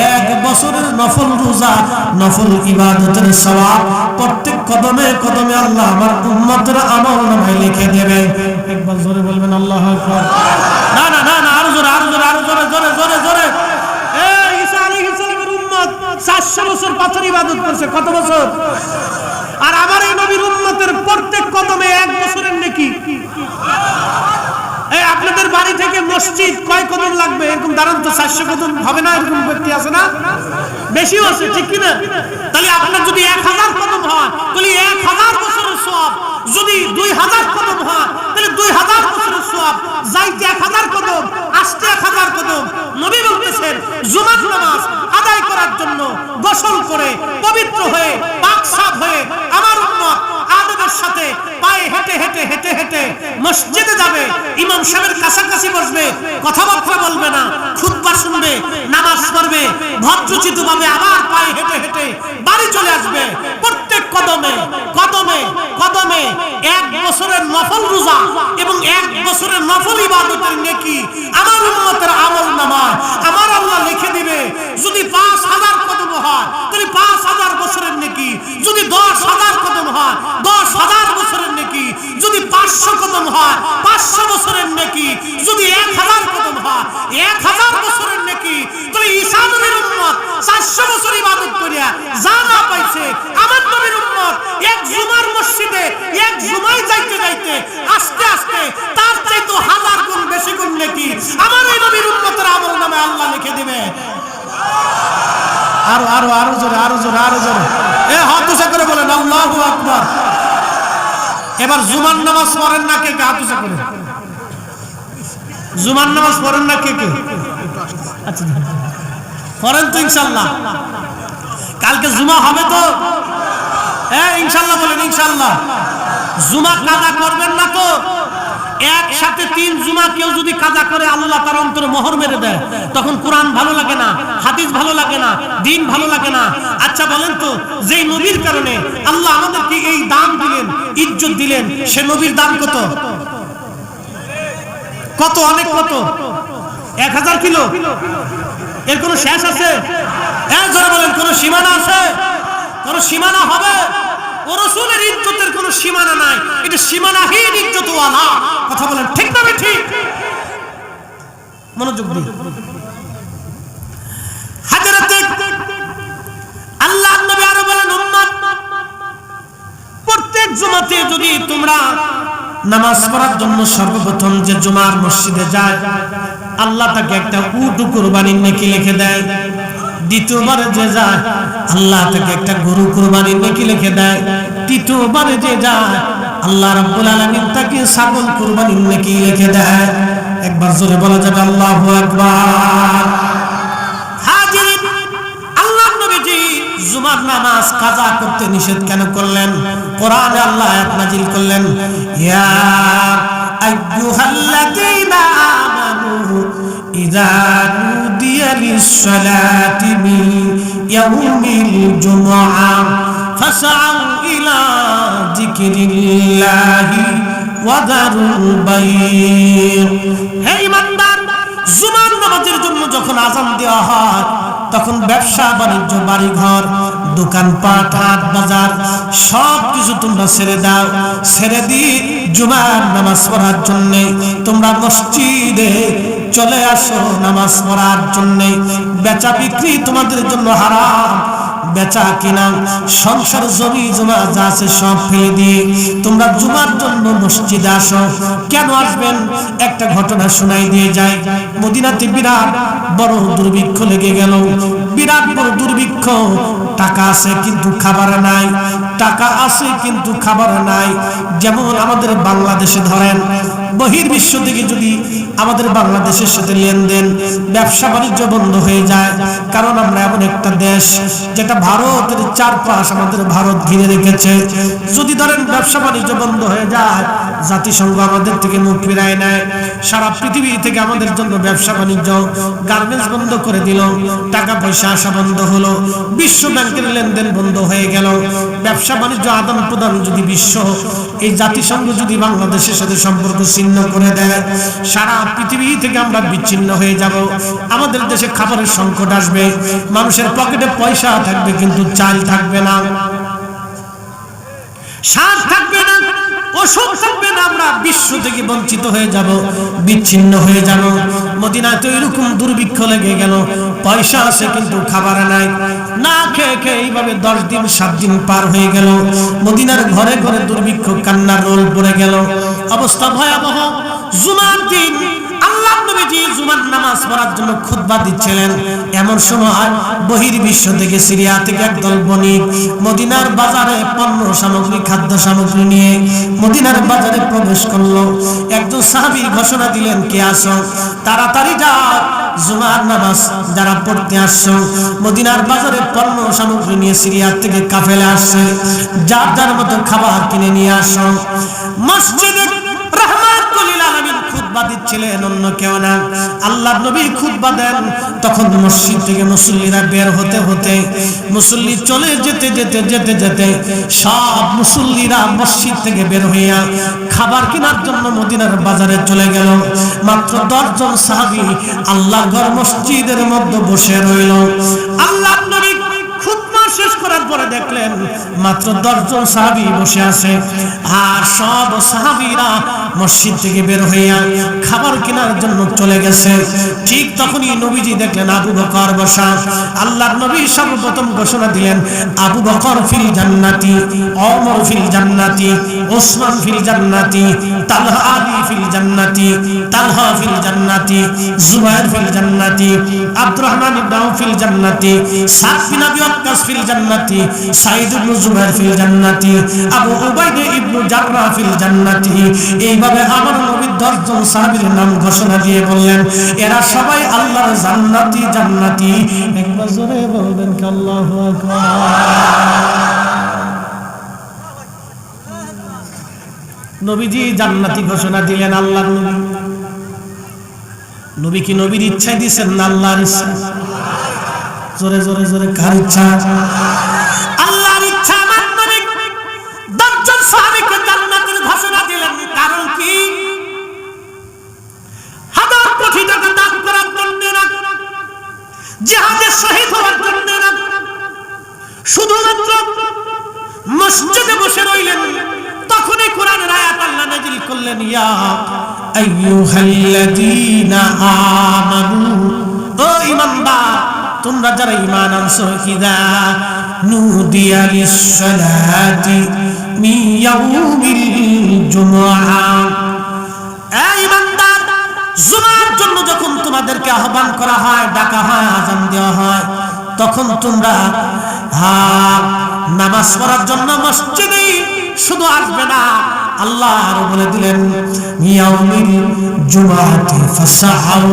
1 বছরের নফল রোজা, নফল ইবাদতের সওয়াব প্রত্যেক কদমে কদমে আল্লাহ আমার উম্মতের আমলনামায় লিখে দেবে। একবার জোরে বলবেন আল্লাহু আকবার। না না না না, আরো জোরে আরো জোরে আরো জোরে জোরে জোরে জোরে। এই ঈসা আলাইহিস সালামের উম্মত 400 বছর পাথর ইবাদত করছে। কত বছর? আর আমার এই নবীর উম্মতের প্রত্যেক কদমে 1 বছরের নেকি। এই আপনাদের বাড়ি থেকে মসজিদ কয় কদম লাগবে? এরকম দাঁড়ান তো, 400 কদম হবে না? এরকম ব্যক্তি আছে না? বেশি আছে, ঠিক কি না? তাহলে আপনার যদি 1000 কদম হয় তাহলে 1000 বছরের সওয়াব, যদি 2000 কদম হয় তাহলে 2000 বছরের সওয়াব, যাইতে 1000 কদম, আসতে 1000 কদম। নবী বলতেছেন জুমার নামাজ আদায় করার জন্য গোসল করে পবিত্র হয়ে পাক সাফ হয়ে আমার উম্মত আদবের সাথে পায়ে হেঁটে হেঁটে হেঁটে হেঁটে মসজিদে যাবে, ইমাম সাহেবের কাছাকাছি বসবে, কথাবার্তা বলবে না, খুতবা শুনবে, নামাজ পড়বে, ভদ্রচিতভাবে আবার পায়ে হেঁটে হেঁটে বাড়ি চলে আসবে। প্রত্যেক কদমে কদমে কদমে 1 বছরের নফল রোজা এবং 1 বছরের নফল ইবাদতের নেকি আমার উম্মতের আমলনামায় আমার আল্লাহ লিখে দিবে। যদি 5000 কদম হয় তাহলে 5000 বছরের নেকি, যদি 10000 কদম হয় 10000 বছরের নেকি, যদি 500 কদম হয় 500 বছরের নেকি, যদি 1000 কদম হয় 1000 বছরের নেকি। তাহলে ঈসা নবীর উম্মত 400 বছর ইবাদত করিয়া জুমায় যাইতে যাইতে আস্তে আস্তে তার চাইতে হাজার গুণ বেশি গুণ নেকি আমার এই নবীর উম্মতের আমলনামায় আল্লাহ লিখে দিবে। আরো আরো আরো জোরে আরো জোরে আরো জোরে হাত উঁচা করে বলেন আল্লাহু আকবার। এবার জুমার নামাজ পড়েন না কে কে? হাত উঁচা করে। জুমার নামাজ পড়েন না কে কে? আচ্ছা পড়েন তো ইনশাআল্লাহ। কালকে জুমা হবে তো? হ্যাঁ ইনশাআল্লাহ বলেন ইনশাআল্লাহ। জুমা কাজা করবেন না তো? একসাথে 3 জুমা কেউ যদি কাজা করে আল্লাহ তার অন্তরে মোহর মেরে দেয়, তখন কোরআন ভালো লাগে না, হাদিস ভালো লাগে না, দিন ভালো লাগে না। আচ্ছা বলেন তো, যেই নবীর কারণে আল্লাহ আমাদেরকে এই দাম দিলেন, ইজ্জত দিলেন, সে নবীর দাম কত? কত? অনেক কত? 1000 কিলো? এর কোনো শেষ আছে? জোরে বলেন, কোনো সীমানা আছে? কোনো সীমানা হবে? ও রাসূলের ইজ্জতের কোনো সীমানা নাই, এটা সীমানাহীন ইজ্জতওয়ালা। কথা বলেন ঠিক না ঠিক? মনোযোগ দিন। হযরতে আল্লাহর নবী আরো বলেন, উম্মত প্রত্যেক জুমাতে যদি তোমরা নামাজ পড়ার জন্য সর্বপ্রথম যে জুমার মসজিদে যায়, আল্লাহ তাকে একটা উট কুরবানির নেকি লিখে দেয়। দ্বিতীয়বারে যে যায়, আল্লাহ তাকে একটা গরু কুরবানির নেকি লিখে দেয়। তৃতীয়বারে যে যায়, আল্লাহ রাব্বুল আলামিন তাকে ছাগল কুরবানির নেকি লিখে দেয়। একবার জোরে বলা যাবে আল্লাহু আকবার। হাজির, আল্লাহর নবীজি জুমার নামাজ কাজা করতে নিষেধ কেন করলেন? কোরআনে আল্লাহ আয়াত নাযিল করলেন, ইয়া আইয়ুহাল্লাযীনা আমানু ইযা নুদিয়া লিস-সালাতি মিন ইয়াউমিল জুমআহ ফাসআউ ইলা যিকরিল্লাহি ওয়া দারুল বাই'আ। হে ঈমানদার, জুমার নামাজের জন্য যখন আযান দেওয়া হয়, তখন ব্যবসা বাণিজ্য, বাড়ি ঘর, দোকানপাট, হাট বাজার সব কিছু তোমরা ছেড়ে দাও। ছেড়ে দিয়ে জুমার নামাজ পড়ার জন্য তোমরা মসজিদে চলে আসো নামাজ পড়ার জন্য। বেচা বিক্রি তোমাদের জন্য হারাম। বেচা কিনা, সংসার, জমি জমা যা আছে সব ফেলে দিয়ে তোমরা জুমার জন্য মসজিদে আসো। কেন আসবেন? একটা ঘটনা শোনাই দিয়ে যায়। মদিনাতে বিরাট বড় দুর্ভিক্ষ লেগে গেল। বিরাট বড় দুর্ভিক্ষ। টাকা আছে কিন্তু খাবার নাই, টাকা আছে কিন্তু খাবার নাই। যেমন আমাদের বাংলাদেশে ধরেন, বহির্বিশ্ব থেকে যদি আমাদের বাংলাদেশের সাথে লেনদেন, ব্যবসা বাণিজ্য বন্ধ হয়ে যায়, কারণ আমরা এমন একটা দেশ যেটা ভারতের চারপাশ আমাদের ভারত ঘিরে রেখেছে। যদি ধরেন ব্যবসা বাণিজ্য বন্ধ হয়ে যায়, জাতিসংঘ আমাদের থেকে মুখ ফিরায় নেয়, সারা পৃথিবী থেকে আমাদের জন্য ব্যবসা বাণিজ্য, গার্মেন্টস বন্ধ করে দিল, টাকা পয়সা আসা বন্ধ হলো, বিশ্ব ব্যাংকের লেনদেন বন্ধ হয়ে গেল, ব্যবসা বাণিজ্য আদান প্রদান যদি বিশ্ব, এই জাতিসংঘ যদি বাংলাদেশের সাথে সম্পর্ক ছিন্ন করে দেয়, সারা পৃথিবী থেকে আমরা বিচ্ছিন্ন হয়ে যাব। আমাদের দেশে খাবারের সংকট আসবে, মানুষের পকেটে পয়সা থাকবে কিন্তু চাল থাকবে না, সার থাকবে না, ওষুধ থাকবে না। আমরা বিশ্ব থেকে বঞ্চিত হয়ে যাব, বিচ্ছিন্ন হয়ে যাব। মদিনায় তো এরকম দুর্ভিক্ষ লেগে গেল, পয়সা আছে কিন্তু খাবার নাই। না খেয়ে খেয়ে এইভাবে 10 দিন 7 দিন পার হয়ে গেল। মদিনার ঘরে ঘরে দুর্ভিক্ষ, কান্নার রোল পড়ে গেল, অবস্থা ভয়াবহ। জুমার দিন আল্লাহর নবীজি জুমার নামাজ পড়ার জন্য খুতবা দিচ্ছিলেন। এমন সময় বহির্বিশ্ব থেকে, সিরিয়া থেকে একদল বণিক মদিনার বাজারে পণ্য সামগ্রী, খাদ্য সামগ্রী নিয়ে মদিনার বাজারে প্রবেশ করলো। একজন সাহাবী ঘোষণা দিলেন, কে আসো, তাড়াতাড়ি যাও, জুমার নামাজ যারা পড়তে আসছো, মদিনার বাজারে পণ্য সামগ্রী নিয়ে সিরিয়া থেকে কাফেলা আসছে, যার যার মতো খাবার কিনে নিয়ে আসো। মসজিদে রাহমাতুল লিল আলামিন খুতবা দিচ্ছিলেন, অন্য কেউ না, আল্লাহর নবী খুতবা দেন। তখন মসজিদ থেকে মুসল্লিরা বের হতে হতে, মুসল্লি চলে যেতে যেতে যেতে যেতে সব মুসল্লিরা মসজিদ থেকে বের হইয়া খাবার কেনার জন্য মদিনার বাজারে চলে গেল। মাত্র 10 জন সাহাবী আল্লাহর ঘর মসজিদের মধ্যে বসে রইল। আল্লাহর নবী খুতবা শেষ করার পরে দেখলেন মাত্র 10 জন সাহাবী বসে আছে, আর সব সাহাবীরা মসজিদ থেকে বের হইয়া খাবার কেনার জন্য চলে গেছে। ঠিক তখনই নবীজি দেখলেন আবু বকর বসা। আল্লাহর নবী সর্বপ্রথম ঘোষণা দিলেন, আবু বকর ফিল জান্নাতি, ওমর ফিল জান্নাতি, উসমান ফিল জান্নাতি, তালহা আলী ফিল জান্নাতি, তালহা ফিল জান্নাতি, জুবায়ের ফিল জান্নাতি, আব্দুর রহমান ইবনে আউফ ফিল জান্নাতি, সাদ বিন আবি ওয়াক্কাস ফিল জান্নাতি, সাঈদ ইবনে জুবায়ের ফিল জান্নাতি, আবু উবাইদা ইবনে জাররাহ ফিল জান্নাতি। এইভাবে আমার নবী 10 জন সাহাবীর নাম ঘোষণা দিয়ে বললেন এরা সবাই আল্লাহর জান্নাতি জান্নাতি। একবার জোরে বলবেন কি আল্লাহু আকবার। নবীজি জান্নাতি ঘোষণা দিলেন। আল্লাহর নবী, নবী কি নবীর ইচ্ছায় দিয়েছেন না আল্লাহর ইচ্ছা? জোরে জোরে জোরে কার ইচ্ছা? আল্লাহর ইচ্ছা। আমার নবী 10 জন সাহাবীকে জান্নাতের ঘোষণা দিলেন। কারণ কি? হাজার কোটি টাকা দান করার জন্য না, জিহাদে শহীদ হওয়ার জন্য না, শুধুমাত্র মসজিদে বসে রইলেন। তখনই কোরআনের আয়াত আল্লাহ নাযিল করলেন, ইয়া আইয়ুহাল্লাযীনা আমানু, ও ঈমানদার তোমরা যারা ঈমান আনছো, ইযা নুদিয়া লিস-সালাতি মিন ইয়াউমিল জুমআ, এই ঈমানদার জুমার জন্য যখন তোমাদেরকে আহ্বান করা হয়, ডাকা হয়, আযান দেওয়া হয়, তখন তোমরা নামাজ পড়ার জন্য মসজিদে শুধু আসবে না, আল্লাহ আরো বলে দিলেন ইয়াউমিল জুমআতি ফাসআউ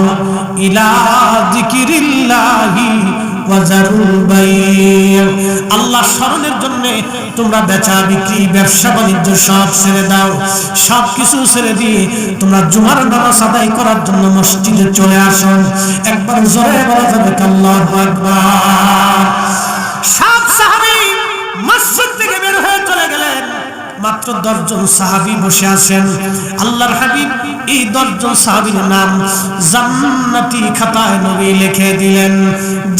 ইলা যিকিরিল্লাহি ওয়া যারুল বাই', আল্লাহ স্মরণের জন্য তোমরা বেচা বিক্রি, ব্যবসা বাণিজ্য সব ছেড়ে দাও। সব কিছু ছেড়ে দিয়ে তোমরা জুমার নামাজ আদায় করার জন্য মসজিদে চলে আসো। একবার জোরে বলা যাবে আল্লাহু আকবার। সব সাহাবী মসজিদ থেকে বের হয়ে চলে গেলেন। মাত্র 10 জন সাহাবী বসে আছেন। আল্লাহর হাবিব এই 10 জন সাহাবীর নাম জান্নাতি খাতায় নবী লিখে দিলেন।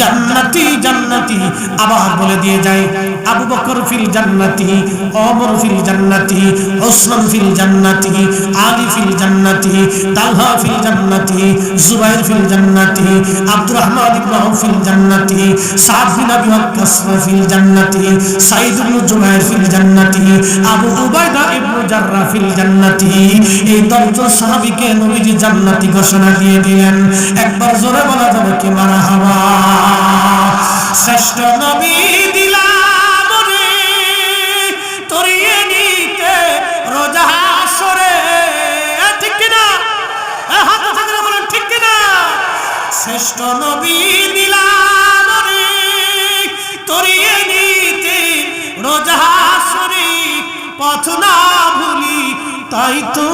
জান্নাতি জান্নাতি আবার বলে দিয়ে যায়, আবু বকর ফিল জান্নাতি, ওমর ফিল জান্নাতি, উসমান ফিল জান্নাতি, আলী ফিল জান্নাতি, তালহা ফিল জান্নাতি, জুবাইর ফিল জান্নাতি, আব্দুর রহমান ইবনে আউফ ফিল জান্নাতি, সাদ বিন আবি ওয়াক্কাস ফিল জান্নাতি, সাঈদ ইবনে জুবাইর ফিল জান্নাতি, আবু উবাইদা ইবনে জাররাহ ফিল জান্নাতি। এই 10 জন সাহাবীকে নবীজি জান্নাতি ঘোষণা দিয়ে দিলেন। একবার জোরে বলা যাবে কি মারহাবা। শ্রেষ্ঠ নবী দিলাম রে তরিয়ে নিতে রোজা হাসরে, ঠিক কি না? হাত উঠিয়ে বলেন ঠিক কি না? শ্রেষ্ঠ নবী দিলাম রে তরিয়ে নিতে রোজা হাসরে, পথ না ভুলি তাই তো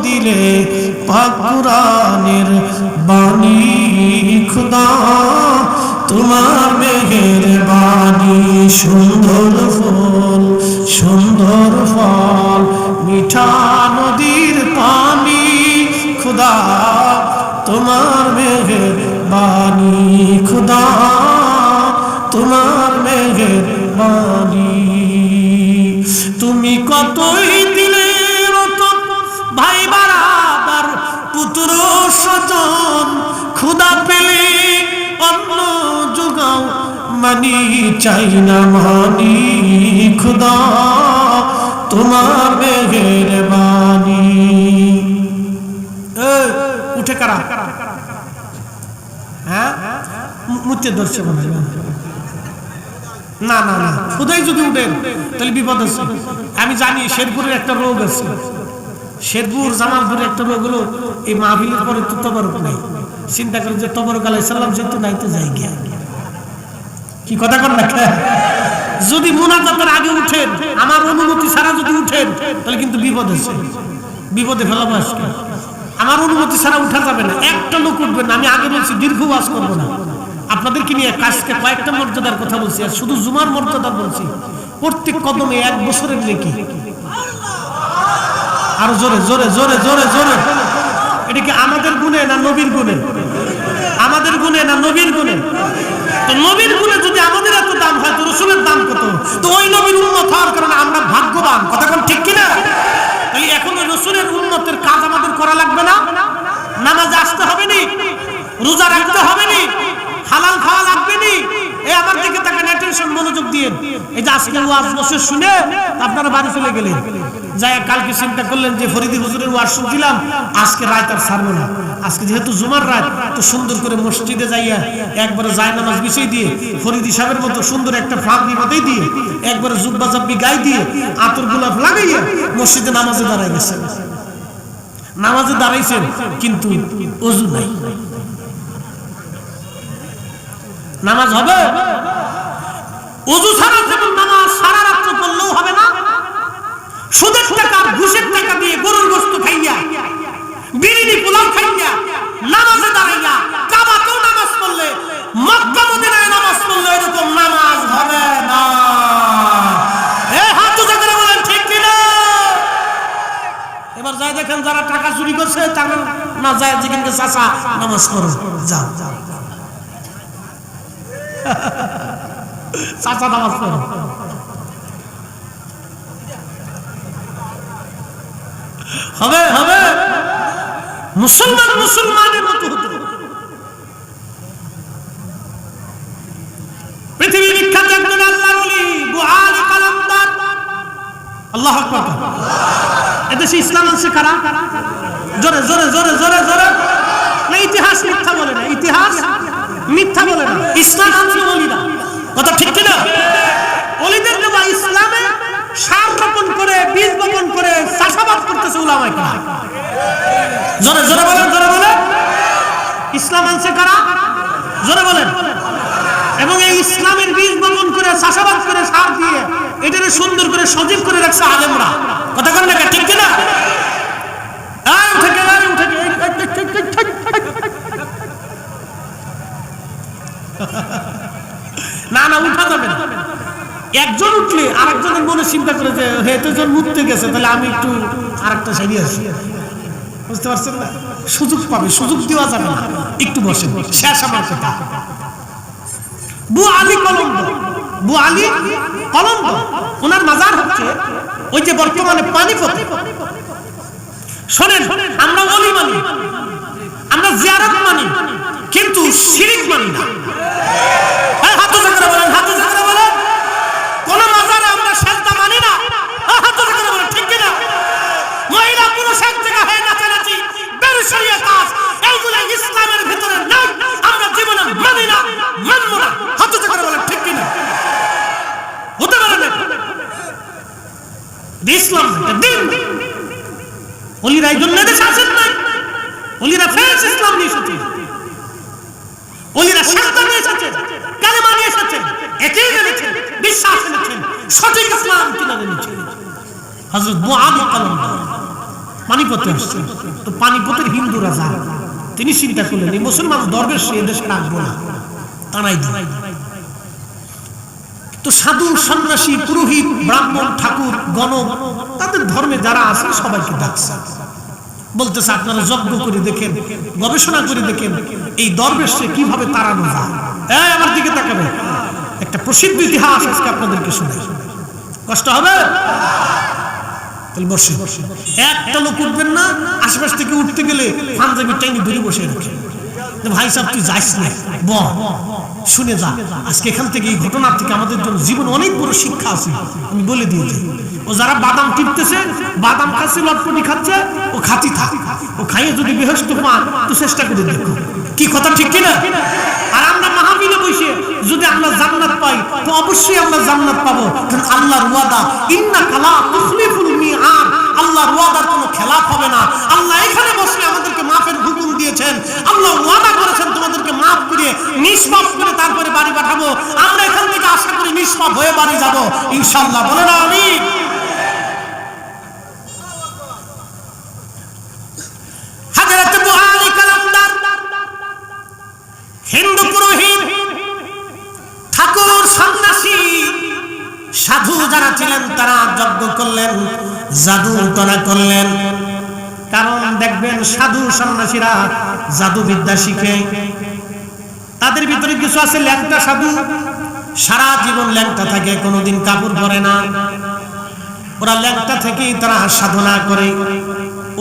দিলে পাক কুরআনের বাণী। খুদা তোমার মেহেরবানি, সুন্দর ফুল সুন্দর ফল, মিঠা নদীর পানি, খুদা তোমার মেহেরবানি, খুদা তোমার মেহেরবানি। তুমি কতই দিলে রতন, ভাই বারাদার পুত্র স্বজন, খুদা পেলে অন্ন যোগাও, মানি চাই না মানি, খুদা তোমার মেহেরবানি। উঠে কারা? হ্যাঁ, মুতে ধরছে মনে হয়। না না না, খুদাই যদি উঠেন তাহলে বিপদ আছে। আমি জানি শেরপুরের একটা রোগ আছে, শেরপুর জামালপুরে একটা রোগ হলো এই মাহফিলের পরে তো তবরক নাই। চিন্তা করেন যে তবরক আলাইহিস সালাম যেহেতু নাই তো যাই গিয়া, কি কথা কর না? যদি মুনাজাতের আগে উঠেন, আমার অনুমতি ছাড়া যদি উঠেন তাহলে কিন্তু বিপদ আছে, বিপদে ফেলাবো আজকে। আমার অনুমতি ছাড়া উঠা যাবে না, একটা লোক উঠবেন না। আমি আগে বলছি দীর্ঘ ওয়াজ করবো না, আপনাদেরকে নিয়ে কাজকে কয়েকটা মর্যাদার কথা বলছি, আর শুধু জুমার মর্যাদা বলছি। প্রত্যেক কদমে 1 বছরের নেকি। আর জোরে জোরে জোরে জোরে জোরে। এটা কি আমাদের গুণে না নবীর গুণে? আমাদের গুণে না নবীর গুণে? তো নবীর গুণে যদি আমাদের এত দাম হয় তো রসুলের দাম কত? তো ওই নবীর উম্মত হওয়ার কারণে আমরা ভাগ্যবান। কথা কোন ঠিক কিনা? তাহলে এখন ওই রসুলের উম্মতের কাজ আমাদের করা লাগবে না? নামাজে আসতে হবে নি? রোজা রাখতে হবে নি? হালাল খাওয়া লাগবে নি? এই আমার দিকে তাকান, অ্যাটেনশন, মনোযোগ দিয়ে। এই যে আজকে ওয়াজ বসে শুনে আপনারা বাড়ি চলে গেলেন, যাই কালকে চিন্তা করলেন যে ফরিদি হুজুরের ওয়াজ শুনছিলাম, আজকে রাত আর ছাড়বো না। আজকে যেহেতু জুমার রাত, তো সুন্দর করে মসজিদে যাইয়া একবারে জায়নামাজ বিছিয়ে দিয়ে ফরিদি সাহেবের মতো সুন্দর একটা ফাঁকি মাথায় দিয়ে একবারে জুব্বা জাব্বি গায়ে দিয়ে আতর গোলাপ লাগাইয়া মসজিদে নামাজে দাঁড়ায় গেছেন। নামাজে দাঁড়াইছেন কিন্তু ওযু নাই। নামাজ হবে? ওযু ছাড়া যেমন নামাজ সারা রাত পড়লেও হবে না, সুদের টাকা ঘুষের টাকা দিয়ে গরুর গোশত খাইয়া বিরিয়ানি পোলাও খাইয়া নামাজে দাঁড়াইয়া কাবাতেও নামাজ পড়লে, মক্কা মদিনায় নামাজ পড়লে এরকম নামাজ হবে না। এই হাত উঁচু করে বলেন ঠিক কি না? এবার যাই দেখেন যারা টাকা চুরি করছে তারা না যায় যেখানে চাচা নামাজ পড়ো, যাও চাচা নামাজ পড়ো। হবে হবে, মুসলমান মুসলমানের মতো হতো। পৃথিবী বিখ্যাত একজন আল্লাহর ওলি আবু আলী কালান্দার, আল্লাহু আকবার। এদেশে ইসলাম আছে কারা? জোরে জোরে জোরে জোরে জোরে। না ইতিহাস মিথ্যা বলে না, ইতিহাস মিথ্যা বলে না। ইসলাম আছে ওলিরা, কথা ঠিক কি না? ওলিদের দেওয়া ইসলামে সার রোপণ করে, বীজ বপন করে চাষাবাদ করতেছে উলামায়ে কেরাম। জোরে জোরে বলেন, জোরে বলেন। ইসলাম আনছে কারা? জোরে বলেন। এবং এই ইসলামের বীজ বপন করে চাষাবাদ করে সার দিয়ে এটাকে সুন্দর করে সজীব করে রাখছে আলেমরা, কথা বলেন না ঠিক কি না? উঠে গেল, উঠে গেল। না না, উঠা যাবে না। একজন উঠলে আরেকজনের মনে চিন্তা করে যে এতজন উঠতে গেছে, তাহলে আমি একটু আরেকটা সাইডে আসি, বুঝতে পারছেন না? সুযোগ পাবে, সুযোগ দেওয়া যাবে না। একটু বসেন, শেষ আমার কথা। আবু আলী কলম্ব, আবু আলী কলম্ব, ওনার মাজার হচ্ছে ওই যে বর্তমানে পানিপথে। শোনেন, আমরা ওলি মানি, আমরা জিয়ারত মানি, কিন্তু শিরক মানি না। হাত উঁচু করে বলেন, হাত উঁচু করে বলেন। কোন মাজারে আমরা সেজদা মানি না, হাত উঁচু করে বলেন ঠিক কি না? মহিলা পুরুষ এক জায়গা হয়ে নাচানাচি, বেরসরিয়া কাজ, এইগুলো ইসলামের ভিতরে নাই, আমরা জীবনে মানি না, মানব না। হাত উঁচু করে বলেন ঠিক কি না? হতে পারে না, ইসলাম দিন। ওলিরা এই জন্য দেশে আসেন নাই, ওলিরা ফেস ইসলাম নিয়ে এসেছে, ওলিরা শান্তি নিয়ে এসেছেন, কালেমা নিয়ে এসেছেন, একই এনেছেন, বিশ্বাস এনেছেন, সঠিক ইসলাম কিনে এনেছেন। হযরত আবু আলী কালান্দার পানিপথে আসছেন, তো পানিপথের হিন্দু রাজা তিনি চিন্তা করলেন এই মুসলমান দরবেশ এই দেশে রাখবো না, তাড়াই দিন। তো সাধু সন্ন্যাসী পুরোহিত ব্রাহ্মণ ঠাকুর গণক তাদের ধর্মে যারা আছে সবাইকে ডাকছে, বলতেছে আপনারা যজ্ঞ করে দেখেন, গবেষণা করে দেখেন এই দরবেশকে কিভাবে তাড়ানো যায়। আমার দিকে তাকাবেন, একটা প্রসিদ্ধ ইতিহাস আজকে আপনাদেরকে শোনাই, কষ্ট হবে? তাহলে বসে, একটা লোক উঠবেন না, আশেপাশ থেকে উঠতে গেলে পাঞ্জাবি টাইনি ধরে বসে রাখেন, ভাই সাহেব তুই যাইস না, শুনে যা। আজকে এখান থেকে এই ঘটনার থেকে আমাদের জন্য জীবন অনেক বড় শিক্ষা আছে, আমি বলে দিয়েছি। ও যারা বাদাম টিপতেছে, বাদাম খাচ্ছে, লটপটি খাচ্ছে, ও খাতি থাক, ও খাইয়ে যদি বেহেশত পান তো চেষ্টা করে দেখো, কি কথা ঠিক কিনা? আর আমরা মাহফিলে বসে যদি আমরা জান্নাত পাই তো অবশ্যই আমরা জান্নাত পাবো, কারণ আল্লাহর ওয়াদা ইন্নাকা লা তুখলিফুল মিআদ, আল্লাহর ওয়াদার কোনো খেলাফ হবে না। আল্লাহ এখানে বসে আমাদেরকে মাফের হুকুম দিয়েছেন, আল্লাহ ওয়াদা করেছেন তোমাদেরকে মাফ করে নিষ্পাপ করে তারপরে বাড়ি পাঠাবো। আমরা এখান থেকে আশা করি নিষ্পাপ হয়ে বাড়ি যাব ইনশাআল্লাহ, বলে না আমিন। হযরত আবু আলী কালান্দার হিন্দু পুরোহিত ঠাকুর সন্ন্যাসী সাধু যারা ছিলেন তারা যজ্ঞ করলেন, জাদু টনা করলেন। কারণ দেখবেন সাধু সন্ন্যাসীরা জাদু বিদ্যা শিখে, তাদের ভিতরে কিছু আছে ল্যাংটা সাধু, সারা জীবন ল্যাংটা থাকে, কোনোদিন কাপড় পরে না। ওরা ল্যাংটা থেকেই তারা সাধনা করে,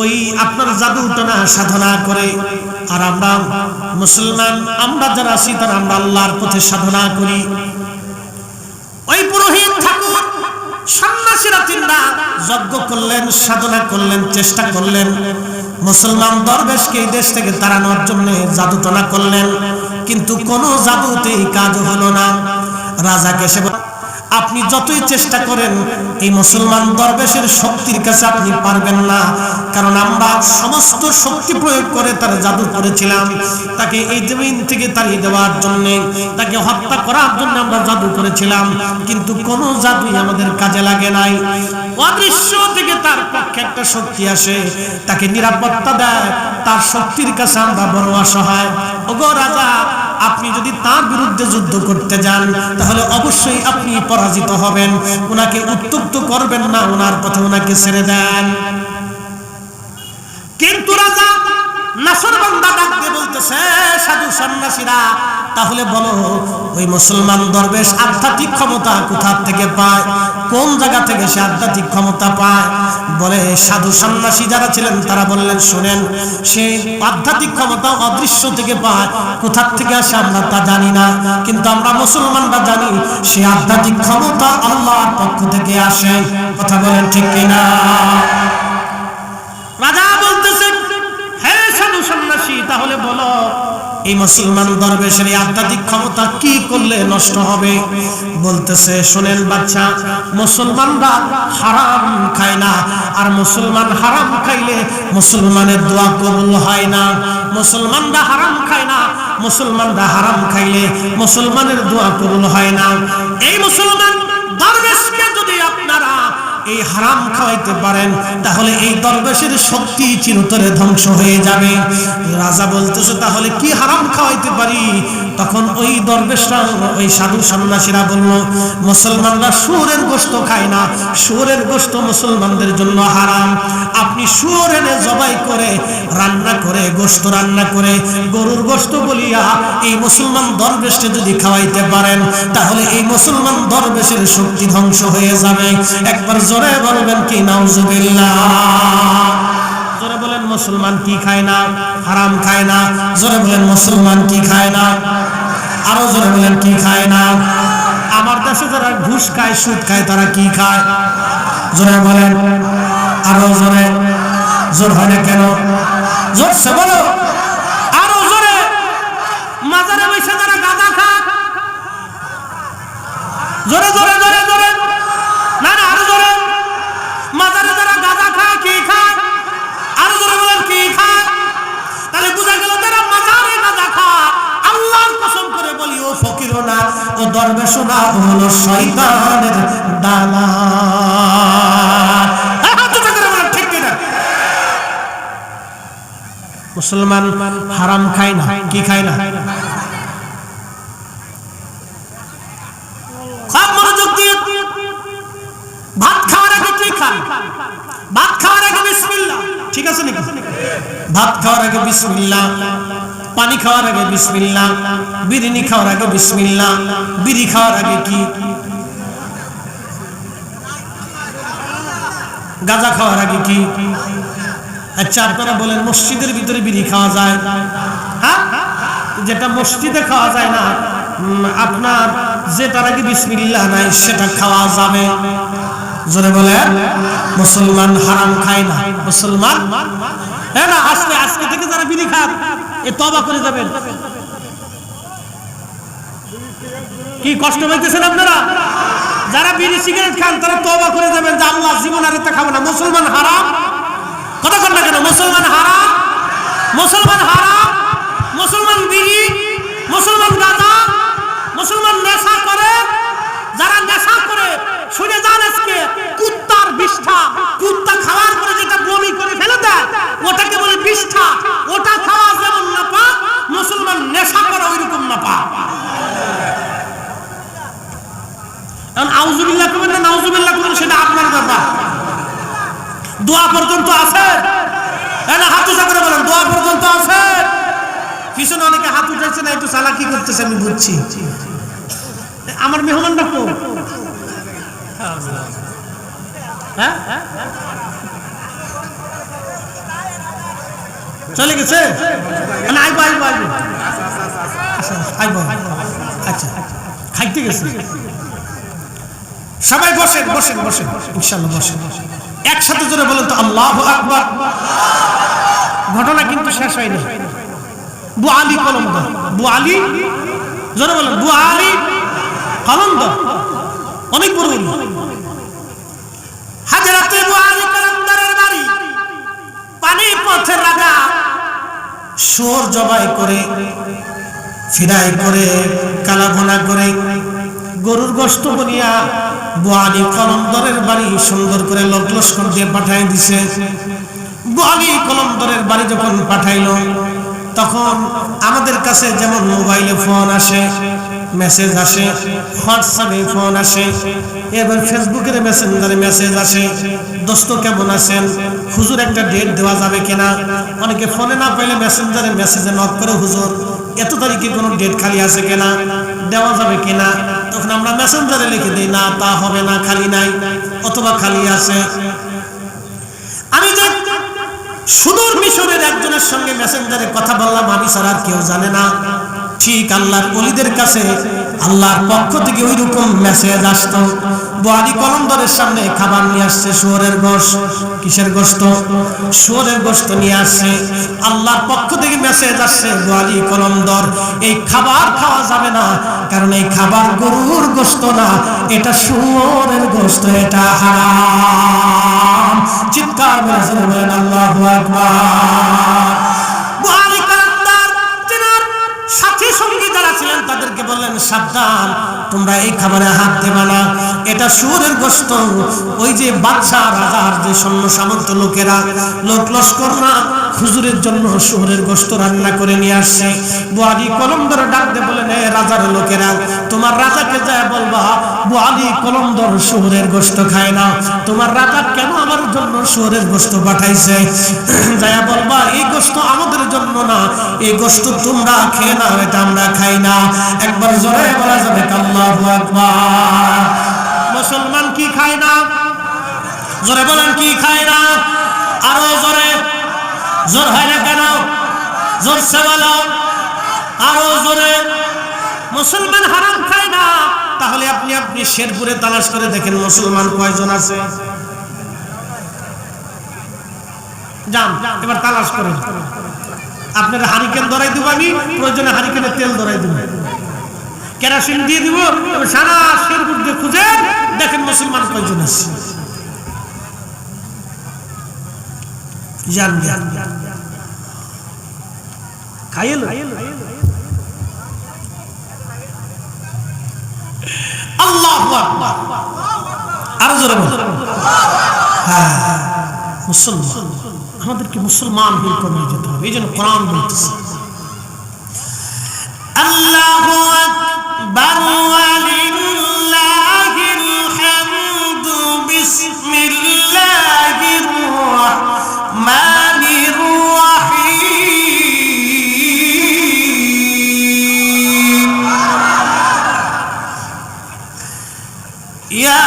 ওই আপনার জাদু টনা সাধনা করে। আর আমরা মুসলমান আমরা যারা আছি তারা আমরা আল্লাহর পথে সাধনা করি। ওই পুরোহিত ঠাকুর সন্ন্যাসীরা তিনরা যজ্ঞ করলেন, সাধনা করলেন, চেষ্টা করলেন, মুসলমান দরবেশকে এই দেশ থেকে তাড়ানোর জন্য জাদুটনা করলেন, কিন্তু কোনো জাদুতেই কাজ হলো না। রাজাকে সে আপনি যতই চেষ্টা করেন এই মুসলমান দরবেশের শক্তির কাছে আপনি পারবেন না, কারণ আমরা সমস্ত শক্তি প্রয়োগ করে তার জাদু করেছিলাম। তাকে এই জমিন থেকে তাড়িয়ে দেওয়ার জন্য, তাকে হত্যা করার জন্য আমরা জাদু করেছিলাম, কিন্তু কোনো জাদুই আমাদের কাজে লাগে নাই। অদৃশ্য থেকে তার পক্ষে একটা শক্তি আসে, তাকে নিরাপত্তা দেয়, তার শক্তির কাছে আমরা বড় অসহায়। ওগো রাজা, আপনি যদি তার বিরুদ্ধে যুদ্ধ করতে যান তাহলে অবশ্যই আপনি পরাজিত হবেন। ওনাকে উত্তপ্ত করবেন না, ওনার পথে ওনাকে ছেড়ে দেন। কিন্তু রাজা নাসরবান্দা ডাক দিয়ে বলতেছে, সাধু সন্ন্যাসীরা তাহলে বলো ওই মুসলমান দরবেশ আধ্যাত্মিক ক্ষমতা কোথা থেকে পায়, কোন জায়গা থেকে সে আধ্যাত্মিক ক্ষমতা পায়? বলে সাধু সন্ন্যাসী যারা ছিলেন তারা বললেন, শুনেন, সে আধ্যাত্মিক ক্ষমতা অদৃশ্য থেকে পায়, কোথা থেকে আসে আমরা তা জানি না, কিন্তু আমরা মুসলমানরা জানি সে আধ্যাত্মিক ক্ষমতা আল্লাহর পক্ষ থেকে আসে। কথা বলেন ঠিক কিনা? রাজা বলতেছে, হে সাধু সন্ন্যাসী তাহলে বলো এই মুসলমান দরবেশের আধ্যাত্মিক ক্ষমতা কি করলে নষ্ট হবে? বলতেছে, শুনেন বাচ্চা, মুসলমানরা হারাম খায় না, আর মুসলমান হারাম খাইলে মুসলমানের দোয়া কবুল হয় না। মুসলমানরা হারাম খায় না, মুসলমানরা হারাম খাইলে মুসলমানের দোয়া কবুল হয় না। এই মুসলমান দরবেশকে যদি আপনারা এই হারাম খাওয়াইতে পারেন তাহলে এই দরবেশের শক্তি চিরতরে ধ্বংস হয়ে যাবে। রাজা বলতেছে, তাহলে কি হারাম খাওয়াইতে পারি? তখন ওই দরবেশরা, ওই সাধু সন্ন্যাসীরা বলল, মুসলমানরা শুয়োরের গোশত খায় না, শুয়োরের গোশত মুসলমানদের জন্য হারাম। আপনি শুয়োর এনে জবাই করে রান্না করে, গোশত রান্না করে গরুর গোশত বলিয়া এই মুসলমান দরবেশকে যদি খাওয়াইতে পারেন তাহলে এই মুসলমান দরবেশের শক্তি ধ্বংস হয়ে যাবে। একবার জোরে বলবেন কি নাউজুবিল্লাহ? জোরে বলেন, মুসলমান কি খায় না? হারাম খায় না। জোরে বলেন, মুসলমান কি খায় না? আরো জোরে বলেন, কি খায় না? আমার দেশে যারা ঘুষ খায়, সুদ খায়, তারা কি খায়? জোরে বলেন, আরো জোরে। জোর হয় না কেন? জোরছে বলো, আরো জোরে। মাজারে বসে যারা গাঁজা খায়, জোরে জোরে জোরে জোরে, না না আরো জোরে। মাজারে যারা গাঁজা খায়, কি খায়? আরো জোরে বলেন, কি খায়? তাহলে বুঝা গেল তারা মাজারে গাঁজা খায়। আল্লাহর কসম করে বলি, ও ফকিরও না, ও দরবেশও না, ও হলো শয়তানের দালাল। ঠিক কিনা? মুসলমান হারাম খায় না, কি খায় না? সব মনোযোগ দিয়ে ভাত খাওয়ার আগে কি খান? ভাত খাওয়ার আগে বিসমিল্লাহ, ঠিক আছে নাকি? ভাত খাওয়ার আগে বিসমিল্লাহ, পানি খাওয়ার আগে বিসমিল্লাহ, বিরিয়ানি খাওয়ার আগে বিসমিল্লাহ, বিড়ি খাওয়ার আগে কি? গাঁজা খাওয়ার আগে কি? আচ্ছা আপনারা বলেন, মসজিদের ভিতরে বিড়ি খাওয়া যায়? হ্যাঁ, যেটা মসজিদে খাওয়া যায় না, আপনার যেটার আগে বিসমিল্লাহ নাই সেটা খাওয়া যাবে। জোরে বলেন, মুসলমান হারাম খায় না। মুসলমান, হ্যাঁ না, আজকে থেকে যারা বিড়ি খান এ তওবা করে যাবেন। কি কষ্ট পাইতেছেন আপনারা? যারা বিড়ি সিগারেট খান তারা তওবা করে যাবেন যে আল্লাহ জীবন আর এটা খাবো না। মুসলমান হারাম, কথা কন না কেন? মুসলমান হারাম, মুসলমান হারাম, মুসলমান বিড়ি, মুসলমান গাঁজা, মুসলমান নেশা করে। যারা নেশা করে শুনে যান, আজকে কুত্তার বিষ্ঠা, কুত্তা খাওয়ার পরে যেটা বমি করে ফেলে দেয় ওটাকে বলে বিষ্ঠা। ওটা খাওয়া যেমন না পাক, মুসলমান নেশা করা ওইরকম না পাক। কারণ আউযুবিল্লাহ করবেন না নাউযুবিল্লাহ করবেন সেটা আপনার ব্যাপার। দোয়া পর্যন্ত আছে, না হাত উঁচা করে বলেন, দোয়া পর্যন্ত আছে। পিছনে অনেকে হাত উঠাইছে না, একটু চালাকি করতেছে, আমি বুঝছি। আমার মেহমানটা তো চলে গেছে, আইবো আইবো আইবো। আচ্ছা খাইতে গেছে সবাই বসেন বসেন বসেন ইনশাআল্লাহ বসেন একসাথে জোরে বলেন তো আল্লাহু আকবার। ঘটনা কিন্তু শেষ হয়নি। বু আলী কলমদার, বু আলী জোরে বলেন, বু আলী কলমদার অনেক বড় হাজরাতে বু আলী কলমদারের বাড়ি পানিপথের রাজা শুয়োর জবাই করে ফিরাই করে কালাভুনা করে গরুর গোশত বনিয়া বু আলী কলমদারের বাড়ি সুন্দর করে লোক লস্কর দিয়ে পাঠাই দিছে। বু আলী কলমদারের বাড়ি যখন পাঠাইলো তখন আমাদের কাছে যেমন মোবাইলে ফোন আসে, মেসেজ আসে, হোয়াটসঅ্যাপে ফোন আসে, এবার ফেসবুকের মেসেঞ্জারে মেসেজ আসে, দোস্ত কেমন আছেন, হুজুর একটা ডেট দেওয়া যাবে কিনা। অনেকে ফোনে না পাইলে মেসেঞ্জারে মেসেজে নক করে, হুজুর এত তারিখে কোনো ডেট খালি আছে কিনা, দেওয়া যাবে কিনা। তখন আমরা মেসেঞ্জারে লিখে দিই না তা হবে না, খালি নাই অথবা খালি আছে। আমি যে সুদূর মিশরের একজনের সঙ্গে মেসেঞ্জারে কথা বললাম, আমি ছাড়া কেউ জানে না। ঠিক আল্লাহর ওলিদের কাছে আল্লাহর পক্ষ থেকে ওই রকম মেসেজ আসতো। বু আলী কলমদারের সামনে খাবার নিয়ে আসছে, শুয়োরের গোশত। কিসের গোশত? শুয়োরের গোশত নিয়ে আসছে। আল্লাহর পক্ষ থেকে মেসেজ আসছে, বু আলী কলমদার এই খাবার খাওয়া যাবে না, কারণ এই খাবার গরুর গোশত না, এটা শুয়োরের গোশত, এটা হারাম। চিৎকার করে বলেন আল্লাহু আকবার। বু আলী কলমদার তিনার সাথী সঙ্গী যারা ছিলেন তাদেরকে বললেন, সাবধান, তোমরা এই খাবারে হাত দেবে না, এটা শুয়োরের গোশত। ওই যে বাদশা রাজার যে সৈন্য সামন্ত লোকেরা লোক লস্কর না হুজুরের জন্য শুয়োরের গোশত রান্না করে নিয়ে আসছে। বু আলী কলমদার ডাক দিয়ে বলেন, এ রাজার লোকেরা, তোমার রাজাকে যায় বলবা বু আলী কলমদার শুয়োরের গোশত খায় না, তোমার রাজা কেন আমার জন্য শুয়োরের গোশত পাঠাইছে, যায় বলবা এই গোশত আমাদের জন্য না, এই গোশত তোমরা খেয়ে নাও, এটা আমরা খাই না। একবার জোরে বলা যাবে আল্লাহু আকবার। মুসলমান কি খায় না? জোরে বলেন, কি খায় না? আরো জোরে, জোর হয় না কেন? জোরসে বলো, আরো জোরে। মুসলমান হারাম খায় না। তাহলে আপনি শেরপুরে তালাশ করে দেখেন মুসলমান কয়জন আছে। যান এবার তালাশ করেন। আপনার হারিকেন ধরাই দিব, আমি প্রয়োজনে হারিকেনের তেল ধরাই দিব, কেরোসিন দিয়ে দিব, সারা শেরপুর দিয়ে খুঁজে দেখেন মুসলমান কয়জন আছে। জান জ্ঞান খাইল আল্লাহু আকবার। আর জোরে বল। হ্যাঁ, মুসলমান, আমাদেরকে মুসলমান হয়ে কমে যেতে হবে। এই জন্য কোরআন বলতেছে, আল্লাহু আকবার ওয়ালিল্লাহিল হামদু বিসমিল্লাহির রাহমানির রাহিম। ইয়া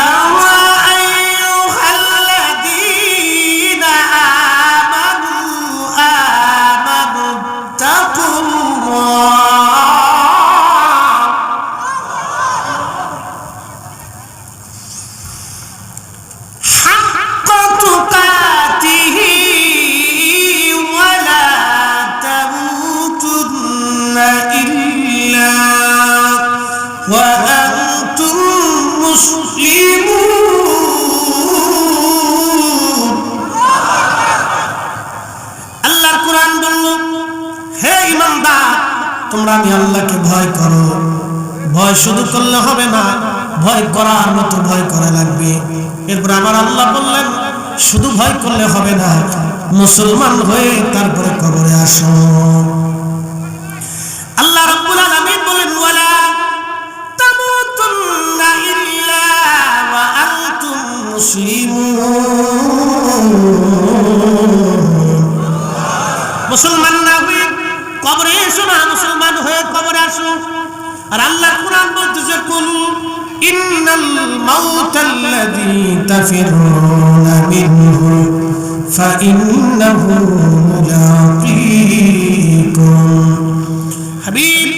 তোমরা আমি আল্লাহকে ভয় করো। ভয় শুধু করলে হবে না, ভয় করার মতো ভয় করা লাগবে। এরপর আমার আল্লাহ বললেন, শুধু ভয় করলে হবে না, মুসলমান হয়ে তারপরে কবরে আসো। আল্লাহ রাব্বুল আলামিন বলেন, ওয়ালা তামুতুন্না ইল্লা ওয়া আনতুম মুসলিমুন। মুসলমান না হয়ে কবরে এসো না, মুসলমান হয়ে কবরে আসো। আর আল্লাহ কুরআন বলতেছে, কুল ইন্নাল মাউতাল্লাযী তাফিরুনা মিনহু ফাইন্নাহু মুলাকীকুম। হাবিব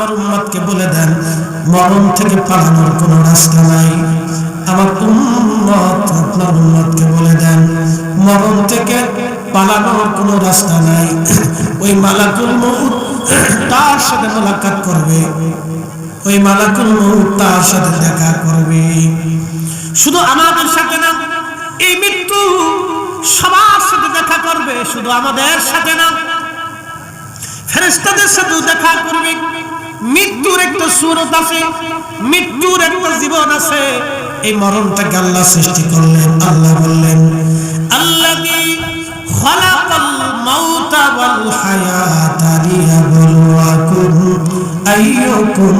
আমার উম্মতকে বলে দেন মরণ থেকে পালানোর কোনো রাস্তা নাই। আমার উম্মত আপনার উম্মতকে বলে দেন মরণ থেকে পালানোর কোনো রাস্তা নাই। ওই মালাকুল মউত তার সাথে মোলাকাত করবে, ওই মালাকুল মউত তার সাথে দেখা করবে। শুধু আমাদের সাথে না, এই মৃত্যু সবার সাথে দেখা করবে, শুধু আমাদের সাথে না, ফেরেশতাদের সাথেও দেখা করবে। মৃত্যুর একটা সুরত আছে, মৃত্যুর একটা জীবন আছে। এই মরণটাকে আল্লাহ সৃষ্টি করলেন। আল্লাহ বললেন আল্লাযী খালাকাল মাউতা ওয়াল হায়াতা লিয়াবলুয়াকুম আইয়ুকুম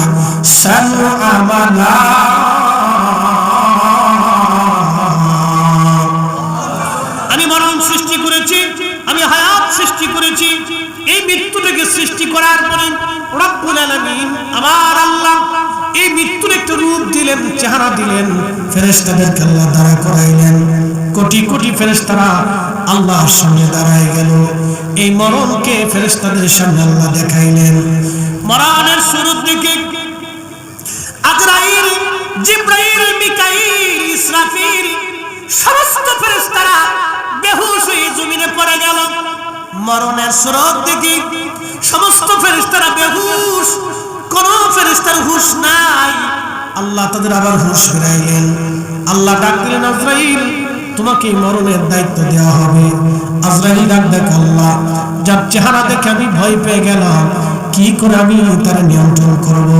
আহসানু আমালা। আমি মরণ সৃষ্টি করেছি, আমি হায়াত সৃষ্টি করেছি। এই মৃত্যুটাকে সৃষ্টি করার পরে রব্বুল আলামিন আমার আল্লাহ এই মৃত্যুর একটা রূপ দিলেন, চেহারা দিলেন। ফেরেশতাদেরকে আল্লাহ দাঁড়া করাইলেন। কোটি কোটি ফেরেশতারা আল্লাহর সামনে দাঁড়ায় গেল। এই মরণকে ফেরেশতাদের সামনে আল্লাহ দেখাইলেন। মরণের শুরুর দিকে আজরাইল, জিবরাইল, মিকাইল, ইসরাফিল সমস্ত ফেরেশতারা বেহুশ হয়ে জমিনে পড়ে গেল। মরণের শুরুর দিকে সমস্ত ফেরেশতারা বেহুশ, কোন ফেরেশতার হুঁশ নাই। আল্লাহ তাদের আবার হুঁশ ফিরাইলেন। আল্লাহ ডাক দিলেন আজরাইল, তোমাকে মরণের দায়িত্ব দেওয়া হবে। আজরাইল ডাক দেখ আল্লাহ, যার চেহারা দেখে আমি ভয় পেয়ে গেলাম, কি করে আমি তার নিয়ন্ত্রণ করব?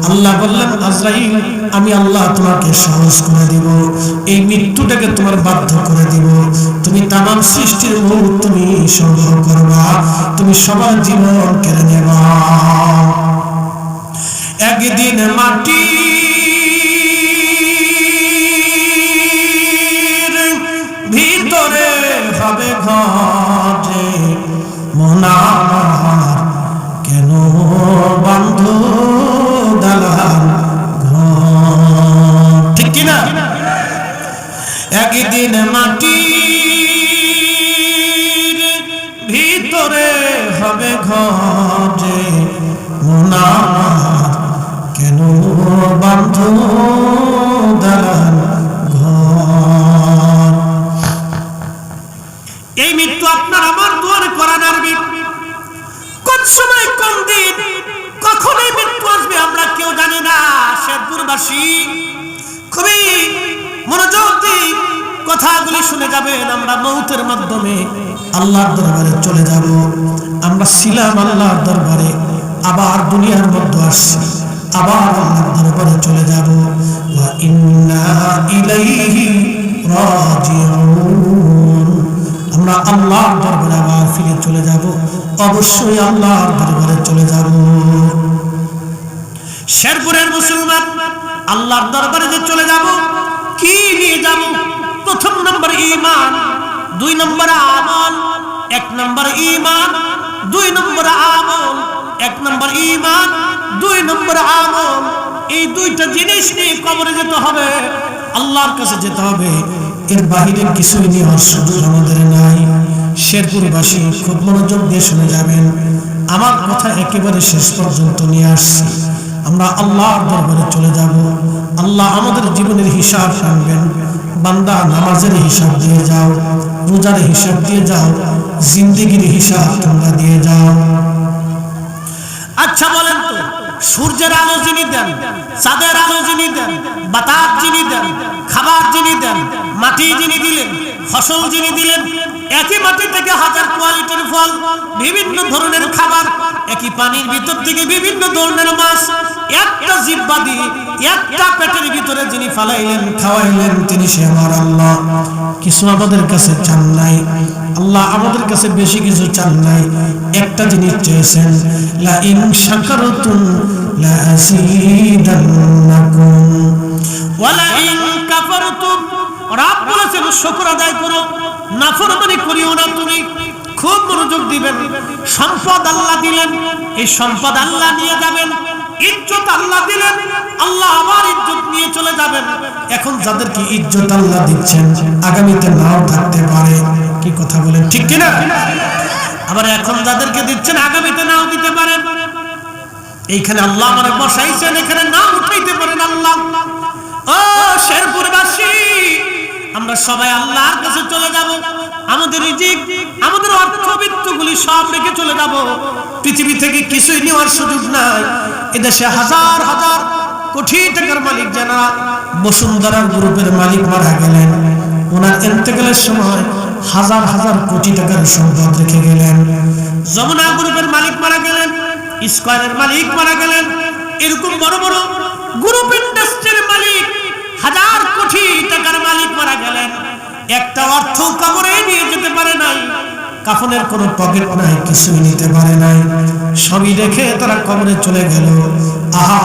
আল্লাহ বললেন আজরাইল, আমি আল্লাহ তোমাকে সহজ করে দিব, এই মৃত্যুটাকে তোমার বাধ্য করে দিব। তুমি তামাম সৃষ্টির মূল তুমি সংগ্রহ করবা, তুমি সবার জীবন কেড়ে নেবা। একদিন মাটির ভিতরে হবে ঘরে মন আমার, কেন বন্ধ দালান ঘর। ঠিক কিনা? একদিন মাটির ভিতরে হবে ঘরে মন আমার, কেন বন্ধ দালান ঘর। এই মৃত্যু আপনার আমার দুয়ারে করা নারবি। কোন সময় কোন দিন কখন এই মৃত্যু আসবে আমরা কেউ জানি না। শেরপুরবাসী খুবই মনোযোগ দিয়ে কথাগুলি শুনে যাবেন। আমরা মৌতের মাধ্যমে আল্লাহর দরবারে চলে যাব। আমরা ছিলাম আল্লাহর দরবারে, আবার দুনিয়ার মধ্যে আসছি, আবার আল্লাহর দরবারে চলে যাব। ওয়া ইন্না ইলাইহি রাজিউন। আমরা আল্লাহর দরবারে আবার ফিরে চলে যাব, অবশ্যই আল্লাহর দরবারে চলে যাব। শেরপুরের মুসলমান আল্লাহর দরবারে যে চলে যাব, কি নিয়ে যাব? প্রথম নম্বর ঈমান, 2 নম্বর আমল। 1 নম্বর ঈমান, 2 নম্বর আমল। 1 নম্বর ঈমান, 2 নম্বর আমল। এই দুইটা জিনিস নিয়ে কবরে যেতে হবে, আল্লাহর কাছে যেতে হবে। এর বাইরে কিছুই নেওয়ার সুযোগ আমাদের নাই। শেরপুরবাসী খুব মনোযোগ দিয়ে শুনে যাবেন। আমার কথা একেবারে শেষ পর্যন্ত নিয়ে আসছি। আমরা আল্লাহর দরবারে চলে যাব। আল্লাহ আমাদের জীবনের হিসাব রাখবেন। বান্দা নামাজের হিসাব দিয়ে যাও, রোজার হিসাব দিয়ে যাও, জিন্দেগির হিসাব তোমরা দিয়ে যাও। আচ্ছা বলেন তো, সূর্যের আলো যিনি দেন, চাঁদের আলো যিনি দেন, বাতাস যিনি দেন, খাবার যিনি দেন, মাটি যিনি দিলেন, ফসল যিনি দিলেন, একই মাটি থেকে হাজার কোয়ালিটির ফল, বিভিন্ন ধরনের খাবার, একই পানির ভিতর থেকে বিভিন্ন ধরনের মাছ, একটা জিহ্বা দিয়ে একটা পেটের ভিতরে যিনি ফালাইলেন, খাওয়াইলেন, তিনি সে আমার আল্লাহ। কিছু আমাদের কাছে চান নাই। আল্লাহ আমাদের কাছে বেশি কিছু চান নাই। একটা জিনিস চেয়েছেন, লা ইন শাকারতুম লা আযীদান্নাকুম ওয়া লা ইন কাফারতুম। রব বলেছেন শুকর আদায় করো, নাফরমানি করিও না তুমি। খুব মনোযোগ দিবেন। সম্পদ আল্লাহ দিলেন, এই সম্পদ আল্লাহ নিয়ে যাবেন। ইজ্জত আল্লাহ দিলেন, আল্লাহ আবার ইজ্জত নিয়ে চলে যাবেন। এখন যাদেরকে ইজ্জত আল্লাহ দিচ্ছেন, আগামীতে নাও থাকতে পারে। কি কথা বলেন, ঠিক কিনা? আবার এখন যাদেরকে দিচ্ছেন, আগামীতে নাও দিতে পারেন। এইখানে আল্লাহ আমারে বসাইছেন, এখানে নাম উঠাইতে পারেন আল্লাহ। ও শেরপুরবাসী, আমরা সবাই আল্লাহর কাছে চলে যাব। আমাদের রিজিক, আমাদের অর্থবিত্তগুলি সব রেখে চলে যাব। পৃথিবী থেকে কিছুই নেওয়ার সুযোগ নাই। এদেশে হাজার হাজার কোটি টাকার মালিক যারা বসুন্ধরা গ্রুপের মালিক মারা গেলেন, ওনার ইন্তেকালের সময় হাজার হাজার কোটি টাকার সম্পদ রেখে গেলেন। যমুনা গ্রুপের মালিক মারা গেলেন, স্কয়ারের মালিক মারা গেলেন। এরকম বড় বড় গ্রুপ ইন্ডাস্ট্রির মালিক, হাজার কোটি টাকার মালিক মারা গেলেন। একটা অর্থ কবরে নিয়ে যেতে পারে নাই, কাফনের কোনো পকেট নাই, কিছুই নিতে পারে নাই, সবই রেখে তারা কবরে চলে গেল। আহা,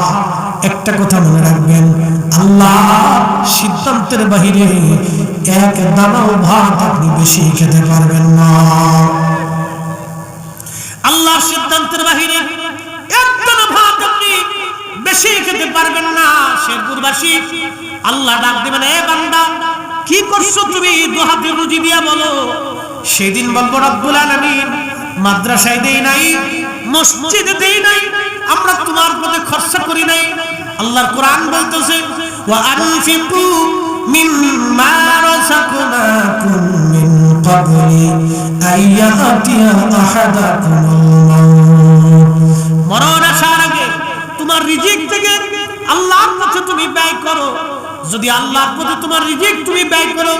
একটা কথা মনে রাখবেন, আল্লাহ সিদ্ধান্তের বাহিরে এক দানাও ভাত আপনি বেশি খেতে পারবেন না। আল্লাহ সিদ্ধান্তের বাহিরে এক দানা ভাত আপনি বেশি খেতে পারবেন না। শেরপুরবাসী, আল্লাহ ডাক দিবেন, এ বান্দা কি করছো তুমি? দু হাতে রুজি দিয়া বলো। সেদিন বলবো, রব্বুল আলামিন, মাদ্রাসায় দেই নাই, মসজিদে দেই নাই, আমরা তোমার পথে খরচ করি নাই। আল্লাহর কোরআন বলতেছে, ওয়া আনফিকু মিম্মা রাযাকনাকুম মিন ক্বাবলি আইয়াতিয়া আহাদাকুমুল মাউত। মরণ আসার আগে তোমার রিজিক থেকে আল্লাহর পথে তুমি ব্যয় করো। যদি আল্লাহর পথে তোমার রিজিক তুমি ব্যয় করো,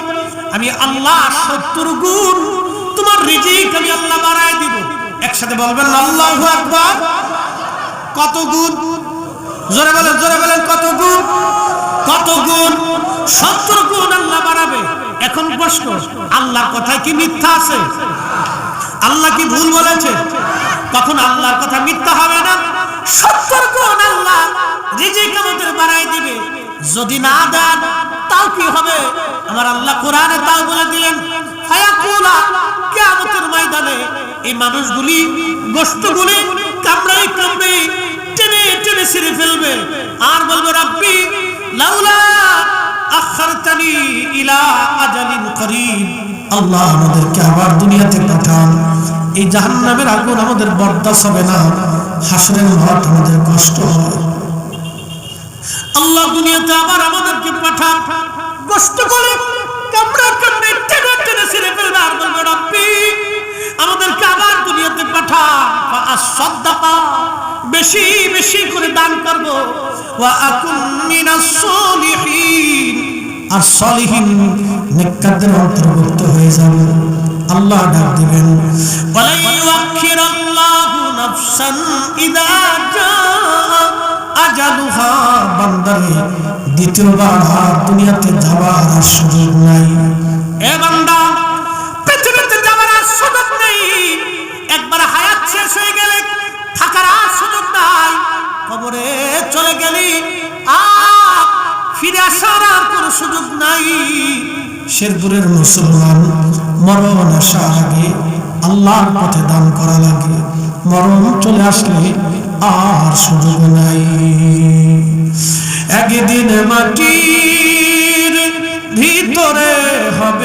আমি আল্লাহ 70 গুণ তোমার রিজিক আমি আল্লাহ বাড়ায় দিব। একসাথে বলবেন আল্লাহু আকবার। কত গুণ? জোরে বলেন, জোরে বলেন, কত গুণ? কত গুণ? 70 গুণ আল্লাহ বাড়াবে। এখন প্রশ্ন, আল্লাহর কথায় কি মিথ্যা আছে? আল্লাহ কি ভুল বলেছে? তখন আল্লাহর কথা মিথ্যা হবে না। 70 গুণ আল্লাহ রিজিক আমাদের বাড়ায় দিবে। যদি না দেন তাও কি হবে? আমার আল্লাহ কোরআনে তাও বলে দিলেন, ফায়াকুলা, কিয়ামতের ময়দানে এই মানুষগুলি গোশতগুলি কামড়াই কামড়াই টেনে টেনে ছিঁড়ে ফেলবে আর বলবে, রাব্বি লাউলা আখারতানি ইলা আজালিন করিব। আল্লাহ আমাদেরকে আবার দুনিয়াতে পাঠান, এই জাহান্নামের আগুন আমাদের বরদাস্ত হবে না, হাসরের মাঠ আমাদের কষ্ট হয়। আল্লাহ দুনিয়াতে আবার আমাদেরকে পাঠান, কষ্ট করে কামড়া কামড়ে টেনে টেনে ছিঁড়ে ফেলবে আর বলবে, রাব্বি আমাদেরকে আবার দুনিয়াতে পাঠান, ফাআসাদদাকা, বেশি বেশি করে দান করব, ওয়া আকুন মিনাস সলিহিন, আর সলিহিন নেককারদের অন্তর্ভুক্ত হয়ে যাব। আল্লাহ ডাক দিবেন, ওয়ালা ইউআখিরাল্লাহু নাফসান ইযা জাআ আজালুহা। বান্দারে দ্বিতীয়বার আর দুনিয়াতে যাবার সুযোগ নাই। এ বান্দা, পৃথিবীতে যাবার সুযোগ নেই। একবার হায়াত শেষ হয়ে গেলে থাকার আর সুযোগ নাই। কবরে চলে গেলি আর ফিরে আসার আর কোনো সুযোগ নাই। শেরপুরের মুসলমান, মরণ আসার আগে আল্লাহর পথে দান করা লাগে, মরণ চলে আসলে আর সুযোগ নাই। একদিন মাটির ভিতরে হবে